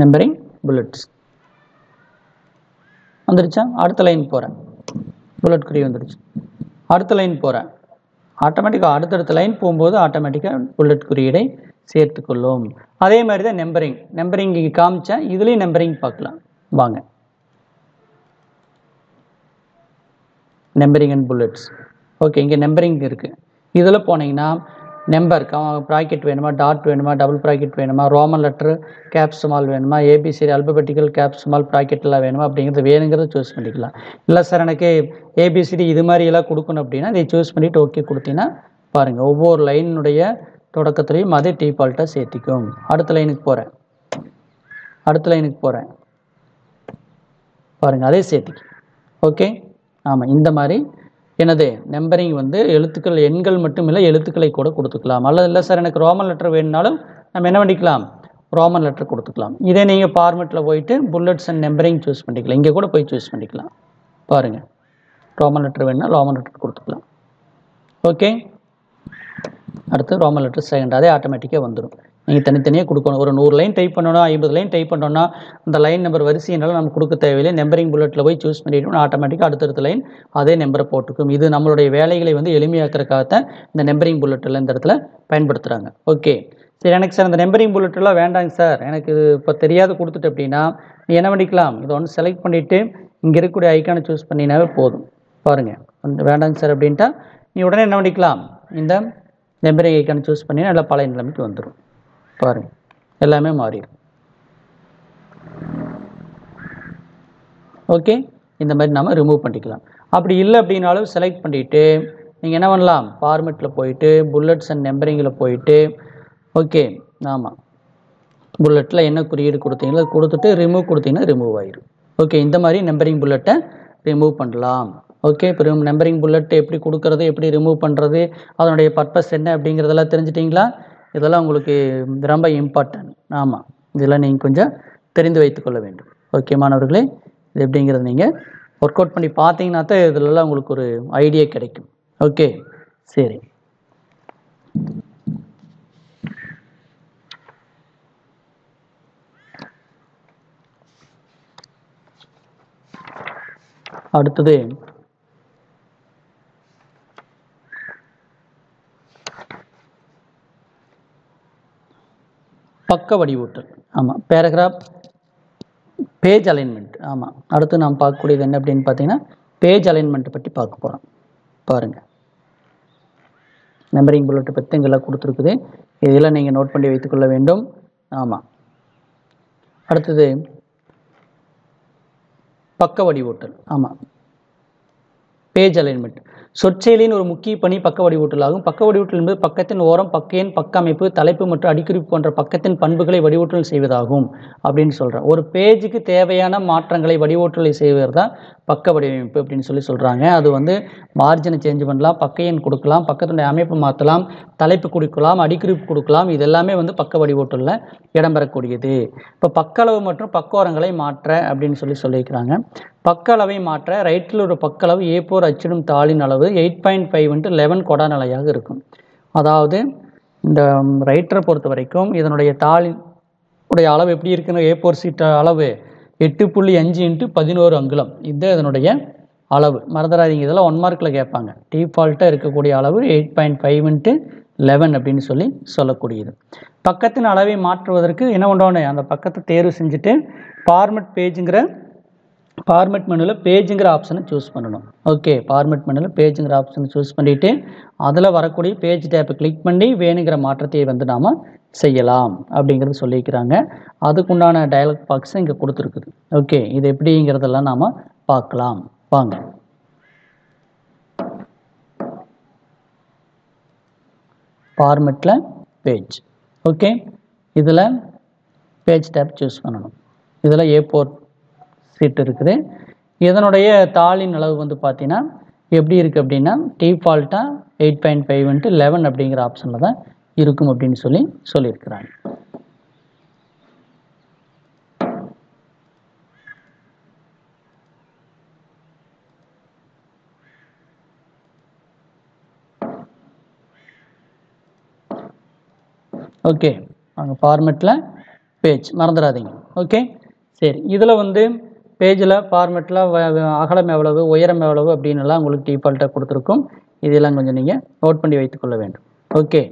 நம்பரிங் புல்லட்ஸ் வந்துடுச்சா? அடுத்த லைன் போகிறேன், புல்லட் குறி வந்துடுச்சு. அடுத்த லைன் போகிறேன், ஆட்டோமேட்டிக்காக அடுத்தடுத்த லைன் போகும்போது ஆட்டோமேட்டிக்காக புல்லட் குறியீடை சேர்த்துக்கொள்ளும். அதே மாதிரி தான் நம்பரிங் இங்கே காமிச்சேன், இதுலேயும் நம்பரிங் பார்க்கலாம் வாங்க. Numbering and bullets. ஓகே, இங்கே நம்பரிங் இருக்குது. இதில் போனீங்கன்னா நம்பர் ப்ராக்கெட் வேணுமா, டாட் வேணுமா, டபுள் ப்ராக்கெட் வேணுமா, ரோமன் லெட்ரு கேப் ஸ்மால் வேணுமா, ஏபிசிடி அல்பபெட்டிக்கல் கேப் ஸ்மால் ப்ராக்கெட்லாம் வேணுமா அப்படிங்கிறது வேணுங்கிறத சூஸ் பண்ணிக்கலாம். இல்லை சார் எனக்கு ஏபிசிடி இது மாதிரி எல்லாம் கொடுக்கணும் அப்படின்னா இதை சூஸ் பண்ணிவிட்டு ஓகே கொடுத்தீங்கன்னா பாருங்கள் ஒவ்வொரு லைனுடைய தொடக்கத்துலேயும் அதே டிஃபால்ட்டாக சேர்த்திக்கும். அடுத்த லைனுக்கு போகிறேன், பாருங்கள் அதே சேர்த்திக்கும். ஓகே, ஆமாம், இந்த மாதிரி எனது நம்பரிங் வந்து எழுத்துக்கள் எண்கள் மட்டும் இல்லை எழுத்துக்களை கூட கொடுத்துக்கலாம். அல்லது இல்லை சார் எனக்கு ரோமன் லெட்டர் வேணுனாலும் நம்ம என்ன பண்ணிக்கலாம், ரோமன் லெட்டர் கொடுத்துக்கலாம். இதே நீங்கள் ஃபார்மெட்டில் போயிட்டு புல்லட்ஸ் அண்ட் நம்பரிங் சூஸ் பண்ணிக்கலாம். இங்கே கூட போய் சூஸ் பண்ணிக்கலாம். பாருங்கள், ரோமன் லெட்டர் வேணுன்னா ரோமன் லெட்டர் கொடுத்துக்கலாம். ஓகே, அடுத்து ரோமன் லெட்டர் செகண்ட் அதே ஆட்டோமேட்டிக்காக வந்துடும். நீங்கள் தனித்தனியாக கொடுக்கணும். ஒரு 100 லைன் டைப் பண்ணோன்னா 50 லைன் டைப் பண்ணோன்னா அந்த லைன் நம்பர் வரிசையினால நம்ம கொடுக்க தேவையில்லை. நம்பரிங் புல்லட்டில் போய் சூஸ் பண்ணிட்டோம்னா ஆட்டோமேட்டிக்காக அடுத்தடுத்த லைன் அதே நம்பரை போட்டுக்கும். இது நம்மளுடைய வேலைகளை வந்து எளிமையாக்கிறதுக்காகத்தான் இந்த நம்பரிங் புல்லட்டில் இந்த இடத்துல பயன்படுத்துகிறாங்க. ஓகே, சரி எனக்கு சார் அந்த நம்பரிங் புல்லட்டெல்லாம் வேண்டாங்க சார், எனக்கு இது இப்போ தெரியாது கொடுத்துட்டு அப்படின்னா நீ என்ன பண்ணிக்கலாம், இதை ஒன்று செலக்ட் பண்ணிவிட்டு இங்கே இருக்கக்கூடிய ஐக்கானை சூஸ் பண்ணினாவே போதும். பாருங்கள், வேண்டாங்க சார் அப்படின்ட்டா நீ உடனே என்ன பண்ணிக்கலாம், இந்த நம்பரிங் ஐக்கானை சூஸ் பண்ணி நல்லா பழைய நிலைமைக்கு வந்துடும். பாருங்கள், எல்லாமே மாறிடும். ஓகே, இந்த மாதிரி நாம் ரிமூவ் பண்ணிக்கலாம். அப்படி இல்லை அப்படின்னாலும் செலக்ட் பண்ணிவிட்டு நீங்கள் என்ன பண்ணலாம், ஃபார்மெட்டில் போயிட்டு புல்லட்ஸ் அண்ட் நம்பரிங்கில் போயிட்டு ஓகே, ஆமாம் புல்லட்டில் என்ன குறியீடு கொடுத்தீங்களோ கொடுத்துட்டு ரிமூவ் கொடுத்தீங்கன்னா ரிமூவ் ஆயிடும். ஓகே, இந்த மாதிரி நம்பரிங் புல்லட்டை ரிமூவ் பண்ணலாம். ஓகே, இப்போ நம்பரிங் புல்லட் எப்படி கொடுக்கறது, எப்படி ரிமூவ் பண்ணுறது, அதனுடைய பர்பஸ் என்ன அப்படிங்கிறதெல்லாம் தெரிஞ்சிட்டிங்களா? இதெல்லாம் உங்களுக்கு ரொம்ப இம்பார்ட்டன்ட். ஆமாம், இதெல்லாம் நீங்கள் கொஞ்சம் தெரிந்து வைத்துக்கொள்ள வேண்டும். ஓகே மாணவர்களே, இது எப்படிங்கிறது நீங்கள் ஒர்க் அவுட் பண்ணி பார்த்தீங்கன்னா தான் இதிலெல்லாம் உங்களுக்கு ஒரு ஐடியா கிடைக்கும். ஓகே, சரி. அடுத்தது பக்க வடிவூட்டல். ஆமாம், பேராகிராஃப் பேஜ் அலைன்மெண்ட். ஆமாம், அடுத்து நாம் பார்க்கக்கூடியது என்ன அப்படின்னு பார்த்தீங்கன்னா பேஜ் அலைன்மெண்ட்டை பற்றி பார்க்க போகிறோம். பாருங்கள், நம்பரிங் புல்லட்டை பற்றி இங்கெல்லாம் கொடுத்துருக்குது, இதெல்லாம் நீங்கள் நோட் பண்ணி வைத்துக்கொள்ள வேண்டும். ஆமாம், அடுத்தது பக்க வடிவூட்டல். ஆமாம், பேஜ் அலைன்மெண்ட் சொற்செயலின் ஒரு முக்கிய பணி பக்க வடிவூட்டல் ஆகும். பக்க வடிவூட்டல் என்பது பக்கத்தின் ஓரம், பக்க எண், பக்க அமைப்பு, தலைப்பு மற்றும் அடிக்குறிப்பு போன்ற பக்கத்தின் பண்புகளை வடிவூட்டல் செய்வதாகும் அப்படின்னு சொல்கிறேன். ஒரு பேஜுக்கு தேவையான மாற்றங்களை வடிவூட்டலை செய்வது தான் பக்க வடிவமைப்பு அப்படின்னு சொல்கிறாங்க. அது வந்து மார்ஜினை சேஞ்ச் பண்ணலாம், பக்க எண் கொடுக்கலாம், பக்கத்தினுடைய அமைப்பு மாற்றலாம், தலைப்பு கொடுக்கலாம், அடிக்குறிப்பு கொடுக்கலாம். இதெல்லாமே வந்து பக்க வடிவூட்டலில் இடம்பெறக்கூடியது. இப்போ பக்க அளவு மற்றும் பக்கோரங்களை மாற்ற அப்படின்னு சொல்லியிருக்கிறாங்க. பக்க அளவை மாற்ற ரைட்டில் ஒரு பக்க அளவு A4 அச்சிடும் தாளின் அளவு 8.5 × 11 கொடா நிலையாக இருக்கும். அதாவது இந்த ரைட்டரை பொறுத்த வரைக்கும் இதனுடைய தாளின் உடைய அளவு எப்படி இருக்குன்னு A4 சீட் அளவு 8.5 × 11 அங்குலம். இது இதனுடைய அளவு, மறந்துடாதீங்க. இதெல்லாம் 1 மார்க்கில் கேட்பாங்க. டிஃபால்ட்டாக இருக்கக்கூடிய அளவு 8.5 × 11 அப்படின்னு சொல்லக்கூடியது. பக்கத்தின் அளவை மாற்றுவதற்கு என்ன பண்ணுவோன்னு அந்த பக்கத்தை தேர்வு செஞ்சுட்டு ஃபார்மெட் மெனுவில் பேஜுங்கிற ஆப்ஷனை சூஸ் பண்ணணும். ஓகே, ஃபார்மெட் மெனுவில் பேஜுங்கிற ஆப்ஷனை சூஸ் பண்ணிவிட்டு அதில் வரக்கூடிய பேஜ் டேப்பை கிளிக் பண்ணி வேணுங்கிற மாற்றத்தை வந்து நாம் செய்யலாம் அப்படிங்கிறது சொல்லியிருக்கிறாங்க. அதுக்குண்டான டயலாக் பாக்ஸை இங்கே கொடுத்துருக்குது. ஓகே, இது எப்படிங்கிறதெல்லாம் நாம் பார்க்கலாம் வாங்க. ஃபார்மெட்டில் பேஜ். ஓகே, இதில் பேஜ் டேப் சூஸ் பண்ணணும். இதில் A4 சீட் இருக்குது. இதனுடைய தாளின் அளவு வந்து பார்த்தீங்கன்னா எப்படி இருக்குது அப்படின்னா டிஃபால்ட்டாக 8.5 × 11 அப்படிங்கிற ஆப்ஷனில் தான் இருக்கும் அப்படின்னு சொல்லியிருக்கிறாங்க. ஓகே, அங்கே ஃபார்மெட்டில் பேஜ் மறந்துடாதீங்க. ஓகே, சரி. இதில் வந்து பேஜில் ஃபார்மெட்டில் அகலம் எவ்வளவு, உயரம் எவ்வளவு அப்படின்னுலாம் உங்களுக்கு டிஃபால்ட்டாக கொடுத்துருக்கும். இதெல்லாம் கொஞ்சம் நீங்கள் நோட் பண்ணி வைத்துக்கொள்ள வேண்டும். ஓகே,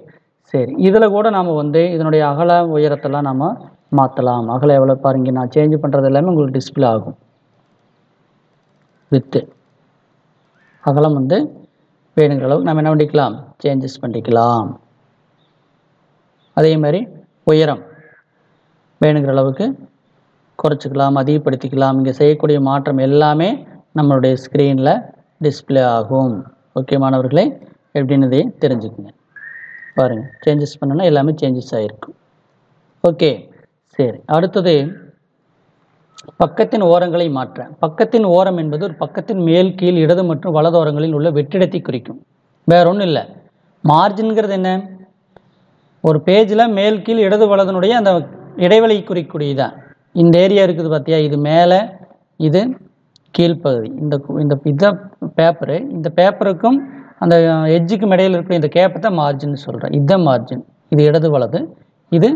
சரி. இதில் கூட நாம் வந்து இதனுடைய அகல உயரத்தெல்லாம் நாம் மாற்றலாம். அகலம் எவ்வளோ பாருங்க, நான் சேஞ்ச் பண்ணுறது எல்லாமே உங்களுக்கு டிஸ்பிளே ஆகும். வித்து அகலம் வந்து வேணுங்கிற அளவுக்கு நம்ம என்ன பண்ணிக்கலாம், சேஞ்சஸ் பண்ணிக்கலாம். அதே மாதிரி உயரம் வேணுங்கிற அளவுக்கு குறைச்சிக்கலாம், அதிகப்படுத்திக்கலாம். இங்கே செய்யக்கூடிய மாற்றம் எல்லாமே நம்மளுடைய ஸ்க்ரீனில் டிஸ்பிளே ஆகும். ஓகே மாணவர்களே, எப்படின்னு தெரிஞ்சுக்குங்க. பாருங்கள், சேஞ்சஸ் பண்ணோன்னா எல்லாமே சேஞ்சஸ் ஆகிருக்கும். ஓகே, சரி. அடுத்தது பக்கத்தின் ஓரங்களை மாற்ற. பக்கத்தின் ஓரம் என்பது ஒரு பக்கத்தின் மேல், கீழ், இடது மற்றும் வலது ஓரங்களில் உள்ள வெற்றிடத்தை குறிக்கும். வேற ஒன்றும் இல்லை. மார்ஜின்ங்கிறது என்ன, ஒரு பேஜில் மேல், கீழ், இடது வலதுனுடைய அந்த இடைவெளி குறிக்கூடியதான். இந்த ஏரியா இருக்குது பார்த்தியா, இது மேலே, இது கீழ்ப்பகுதி. இந்த இதான் பேப்பரு. இந்த பேப்பருக்கும் அந்த எட்ஜுக்கும் இடையில் இருக்கிற இந்த கேப்பை தான் மார்ஜின் சொல்கிறேன். இதுதான் மார்ஜின். இது இடது வலது, இது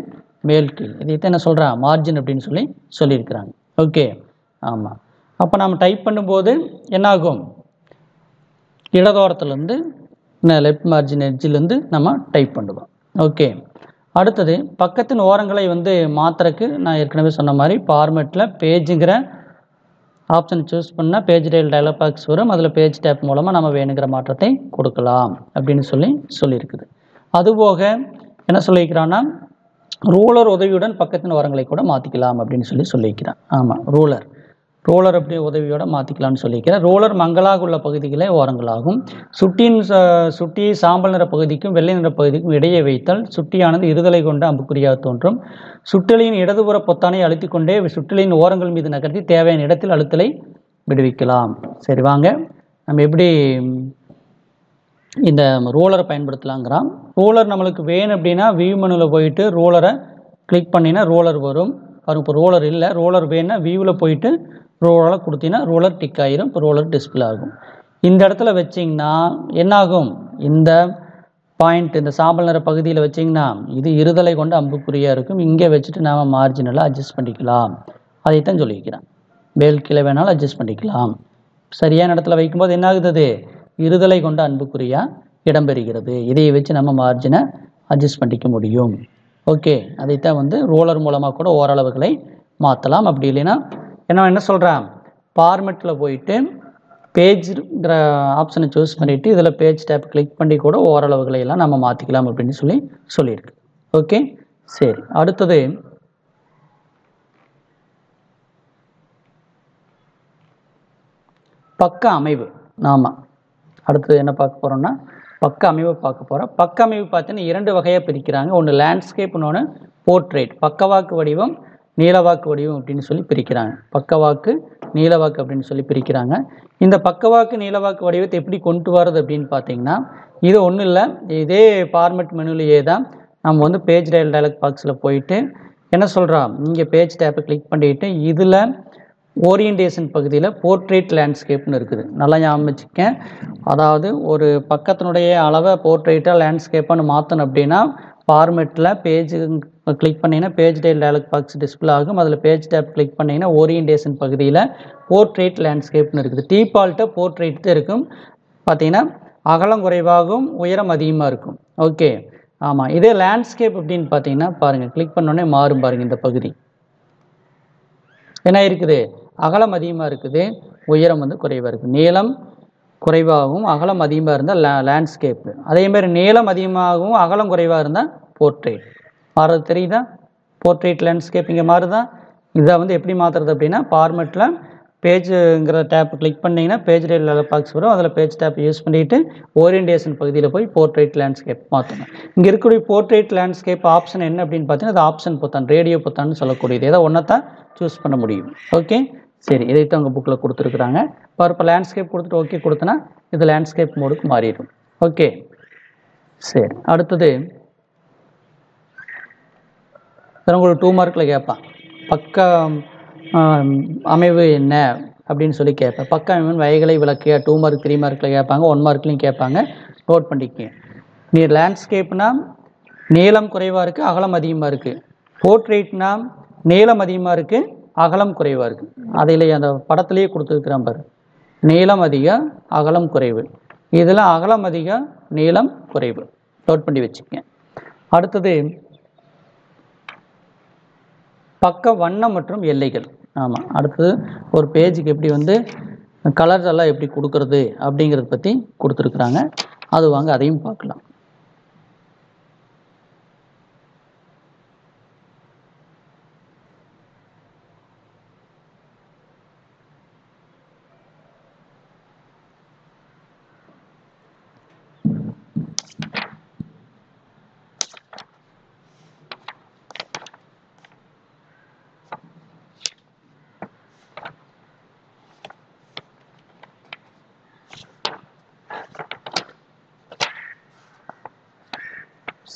மேல் கீழ். இதைத்தான் என்ன சொல்கிறேன், மார்ஜின் அப்படின்னு சொல்லியிருக்கிறாங்க. ஓகே, ஆமாம். அப்போ நம்ம டைப் பண்ணும்போது என்னாகும், இடதோரத்துலேருந்து லெஃப்ட் மார்ஜின் எட்ஜிலேருந்து நம்ம டைப் பண்ணுவோம். ஓகே, அடுத்தது பக்கத்தின் ஓரங்களை வந்து மாற்றுறதுக்கு நான் ஏற்கனவே சொன்ன மாதிரி ஃபார்மெட்டில் பேஜுங்கிற ஆப்ஷன் சூஸ் பண்ணால் பேஜ் டைல் டயலாக் பாக்ஸ் வரும். அதில் பேஜ் டேப் மூலமாக நம்ம வேணுங்கிற மாற்றத்தை கொடுக்கலாம் அப்படின்னு சொல்லியிருக்குது. அதுபோக என்ன சொல்லியிருக்கிறான்னா ரூலர் உதவியுடன் பக்கத்தின் ஓரங்களை கூட மாற்றிக்கலாம் அப்படின்னு சொல்லியிருக்கிறான். ஆமாம், ரூலர் அப்படி உதவியோட மாற்றிக்கலாம்னு சொல்லியிருக்கிறேன். ரூலர் மங்களாக உள்ள பகுதிகளே ஓரங்களாகும். சுட்டி சாம்பல் நிற பகுதிக்கும் வெள்ளை நிற பகுதிக்கும் இடையே வைத்தால் சுட்டியானது இருதலை கொண்ட அம்புக்குறியாக தோன்றும். சுட்டலின் இடதுபுற பொத்தானை அழுத்தி கொண்டே சுட்டலின் ஓரங்கள் மீது நகர்த்தி தேவையான இடத்தில் அழுத்தலை விடுவிக்கலாம். சரி, வாங்க நம்ம எப்படி இந்த ரூலரை பயன்படுத்தலாங்கிறான். ரூலர் நம்மளுக்கு வேணும் அப்படின்னா வியூ மெனுவில் போயிட்டு ரூலரை கிளிக் பண்ணினா ரூலர் வரும். இப்போ ரூலர் இல்லை, ரூலர் வேணுன்னா வியூவில் போயிட்டு ரூலரை கொடுத்தீங்கன்னா ரூலர் டிக் ஆகிரும். இப்போ ரூலர் டிஸ்பிளே ஆகும். இந்த இடத்துல வச்சிங்கன்னா என்னாகும், இந்த பாயிண்ட் இந்த சாம்பல் நிற பகுதியில் வச்சிங்கன்னா இது இருதலை கொண்டு அம்புக்குறியாக இருக்கும். இங்கே வச்சுட்டு நாம் மார்ஜினலாக அட்ஜஸ்ட் பண்ணிக்கலாம். அதைத்தான் சொல்லியிருக்கிறான். மேல் கீழே வேணாலும் அட்ஜஸ்ட் பண்ணிக்கலாம். சரியான இடத்துல வைக்கும்போது என்ன ஆகுது, இருதலை கொண்ட அம்புக்குறியாக இடம்பெறுகிறது. இதை வச்சு நம்ம மார்ஜினை அட்ஜஸ்ட் பண்ணிக்க முடியும். ஓகே, அதைத்தான் வந்து ரூலர் மூலமாக கூட ஓரளவுகளை மாற்றலாம். அப்படி இல்லைன்னா என்ன சொல்கிறேன், ஃபார்மெட்டில் போயிட்டு பேஜ்ங்கிற ஆப்ஷனை சூஸ் பண்ணிவிட்டு இதில் பேஜ் டேப் கிளிக் பண்ணி கூட ஓரளவுகளை எல்லாம் நம்ம மாற்றிக்கலாம் அப்படின்னு சொல்லியிருக்கு. ஓகே, சரி. அடுத்தது பக்க அமைவு. ஆமாம், அடுத்தது என்ன பார்க்க போகிறோம்னா பக்க அமைவு பார்க்க போகிறோம். பக்க அமைவு பார்த்தீங்கன்னா 2 வகையாக பிரிக்கிறாங்க. ஒன்று லேண்ட்ஸ்கேப், இன்னொன்று போர்ட்ரேட். பக்கவாக்கு வடிவம், நீளவாக்கு வடிவம் அப்படின்னு பிரிக்கிறாங்க. பக்கவாக்கு, நீளவாக்கு அப்படின்னு பிரிக்கிறாங்க. இந்த பக்கவாக்கு நீளவாக்கு வடிவத்தை எப்படி கொண்டு வரது அப்படின்னு பார்த்தீங்கன்னா இது ஒன்றும் இல்லை, இதே ஃபார்மெட் மெனுலேயே தான் நம்ம வந்து பேஜ் டயலாக் பாக்ஸில் போயிட்டு என்ன சொல்கிறோம், இங்கே பேஜ் டேப்பை கிளிக் பண்ணிவிட்டு இதில் ஓரியன்டேஷன் பகுதியில் போர்ட்ரேட் லேண்ட்ஸ்கேப்னு இருக்குது. நல்லா ஞாபகம் வச்சுக்கேன். அதாவது ஒரு பக்கத்தினுடைய அளவை போர்ட்ரேட்டாக லேண்ட்ஸ்கேப்பானு மாற்றணும் அப்படின்னா ஃபார்மெட்டில் பேஜ் கிளிக் பண்ணிங்கன்னா பேஜ் டயலாக் பாக்ஸ் டிஸ்பிளே ஆகும். அதில் பேஜ் டேப் கிளிக் பண்ணிங்கன்னா ஓரியன்டேஷன் பகுதியில் போர்ட்ரேட் லேண்ட்ஸ்கேப்னு இருக்குது. டிஃபால்ட்டாக போர்ட்ரேட் தான் இருக்கும். பார்த்தீங்கன்னா அகலம் குறைவாகவும் உயரம் அதிகமாக இருக்கும். ஓகே, ஆமாம். இதே லேண்ட்ஸ்கேப் அப்படின்னு பார்த்தீங்கன்னா பாருங்கள், கிளிக் பண்ணோடனே மாறும் பாருங்கள். இந்த பகுதி என்ன இருக்குது, அகலம் அதிகமாக இருக்குது, உயரம் வந்து குறைவாக இருக்குது. நீளம் குறைவாகவும் அகலம் அதிகமாக இருந்தால் லேண்ட்ஸ்கேப்பு. அதேமாதிரி நீளம் அதிகமாகவும் அகலம் குறைவாக இருந்தால் போர்ட்ரேட். மாறுறது தெரியுதா, போர்ட்ரேட் லேண்ட்ஸ்கேப் இங்கே மாறுதா. இதை வந்து எப்படி மாற்றுறது அப்படின்னா ஃபார்மெட்டில் பேஜுங்கிற டேப் கிளிக் பண்ணிங்கன்னா பேஜ் டயலாக் பாக்ஸ் வரும். அதில் பேஜ் டேப் யூஸ் பண்ணிவிட்டு ஓரியன்டேஷன் பகுதியில் போய் போர்ட்ரேட் லேண்ட்ஸ்கேப் மாற்றணும். இங்கே இருக்கக்கூடிய போர்ட்ரேட் லேண்ட்ஸ்கேப் ஆப்ஷன் என்ன அப்படின்னு பார்த்தீங்கன்னா அது ஆப்ஷன் பொத்தான், ரேடியோ பொத்தான்னு சொல்லக்கூடியது. ஏதோ ஒன்றை தான் சூஸ் பண்ண முடியும். ஓகே, சரி, இதைத்தான் உங்கள் புக்கில் கொடுத்துருக்குறாங்க. இப்போ லேண்ட்ஸ்கேப் கொடுத்துட்டு ஓகே கொடுத்தனா இது லேண்ட்ஸ்கேப் மோடுக்கு மாறிடும். ஓகே, சரி, அடுத்தது உங்களுக்கு 2 மார்க்கில் கேட்பான். பக்க அமைவு என்ன அப்படின்னு சொல்லி கேட்பேன். பக்க அமைவின் வகைகளை விளக்கிய 2 மார்க் 3 மார்க்கில் கேட்பாங்க, 1 மார்க்லையும் கேட்பாங்க. நோட் பண்ணிக்கங்க. நீ லேண்ட்ஸ்கேப்னா நீளம் குறைவாக இருக்குது, அகலம் அதிகமாக இருக்குது. போர்ட்ரேட்னா நீளம் அதிகமாக இருக்குது, அகலம் குறைவாக இருக்குது. அதில் அந்த படத்துலேயே கொடுத்துருக்குறான் பாரு, நீளம் அதிகம் அகலம் குறைவு. இதில் அகலம் அதிகம் நீளம் குறைவு. நோட் பண்ணி வச்சுக்கங்க. அடுத்தது பக்க வண்ணம் மற்றும் எல்லைகள். ஆமாம், அடுத்தது ஒரு பேஜுக்கு எப்படி கலர்ஸ் எல்லாம் எப்படி கொடுக்கறது அப்படிங்கிறத பற்றி கொடுத்துருக்குறாங்க. அது வாங்க அதையும் பார்க்கலாம்.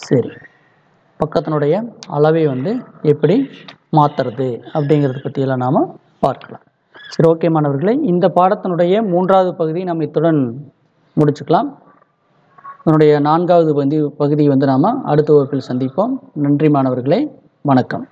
சரி, பக்கத்தினுடைய அளவை எப்படி மாற்றுறது அப்படிங்கிறத பற்றியெல்லாம் நாம் பார்க்கலாம். சரி, ஓகே மாணவர்களே, இந்த பாடத்தினுடைய 3வது பகுதி நம்ம இத்துடன் முடிச்சுக்கலாம். இதனுடைய 4வது பகுதி நாம் அடுத்த வகுப்பில் சந்திப்போம். நன்றி மாணவர்களே, வணக்கம்.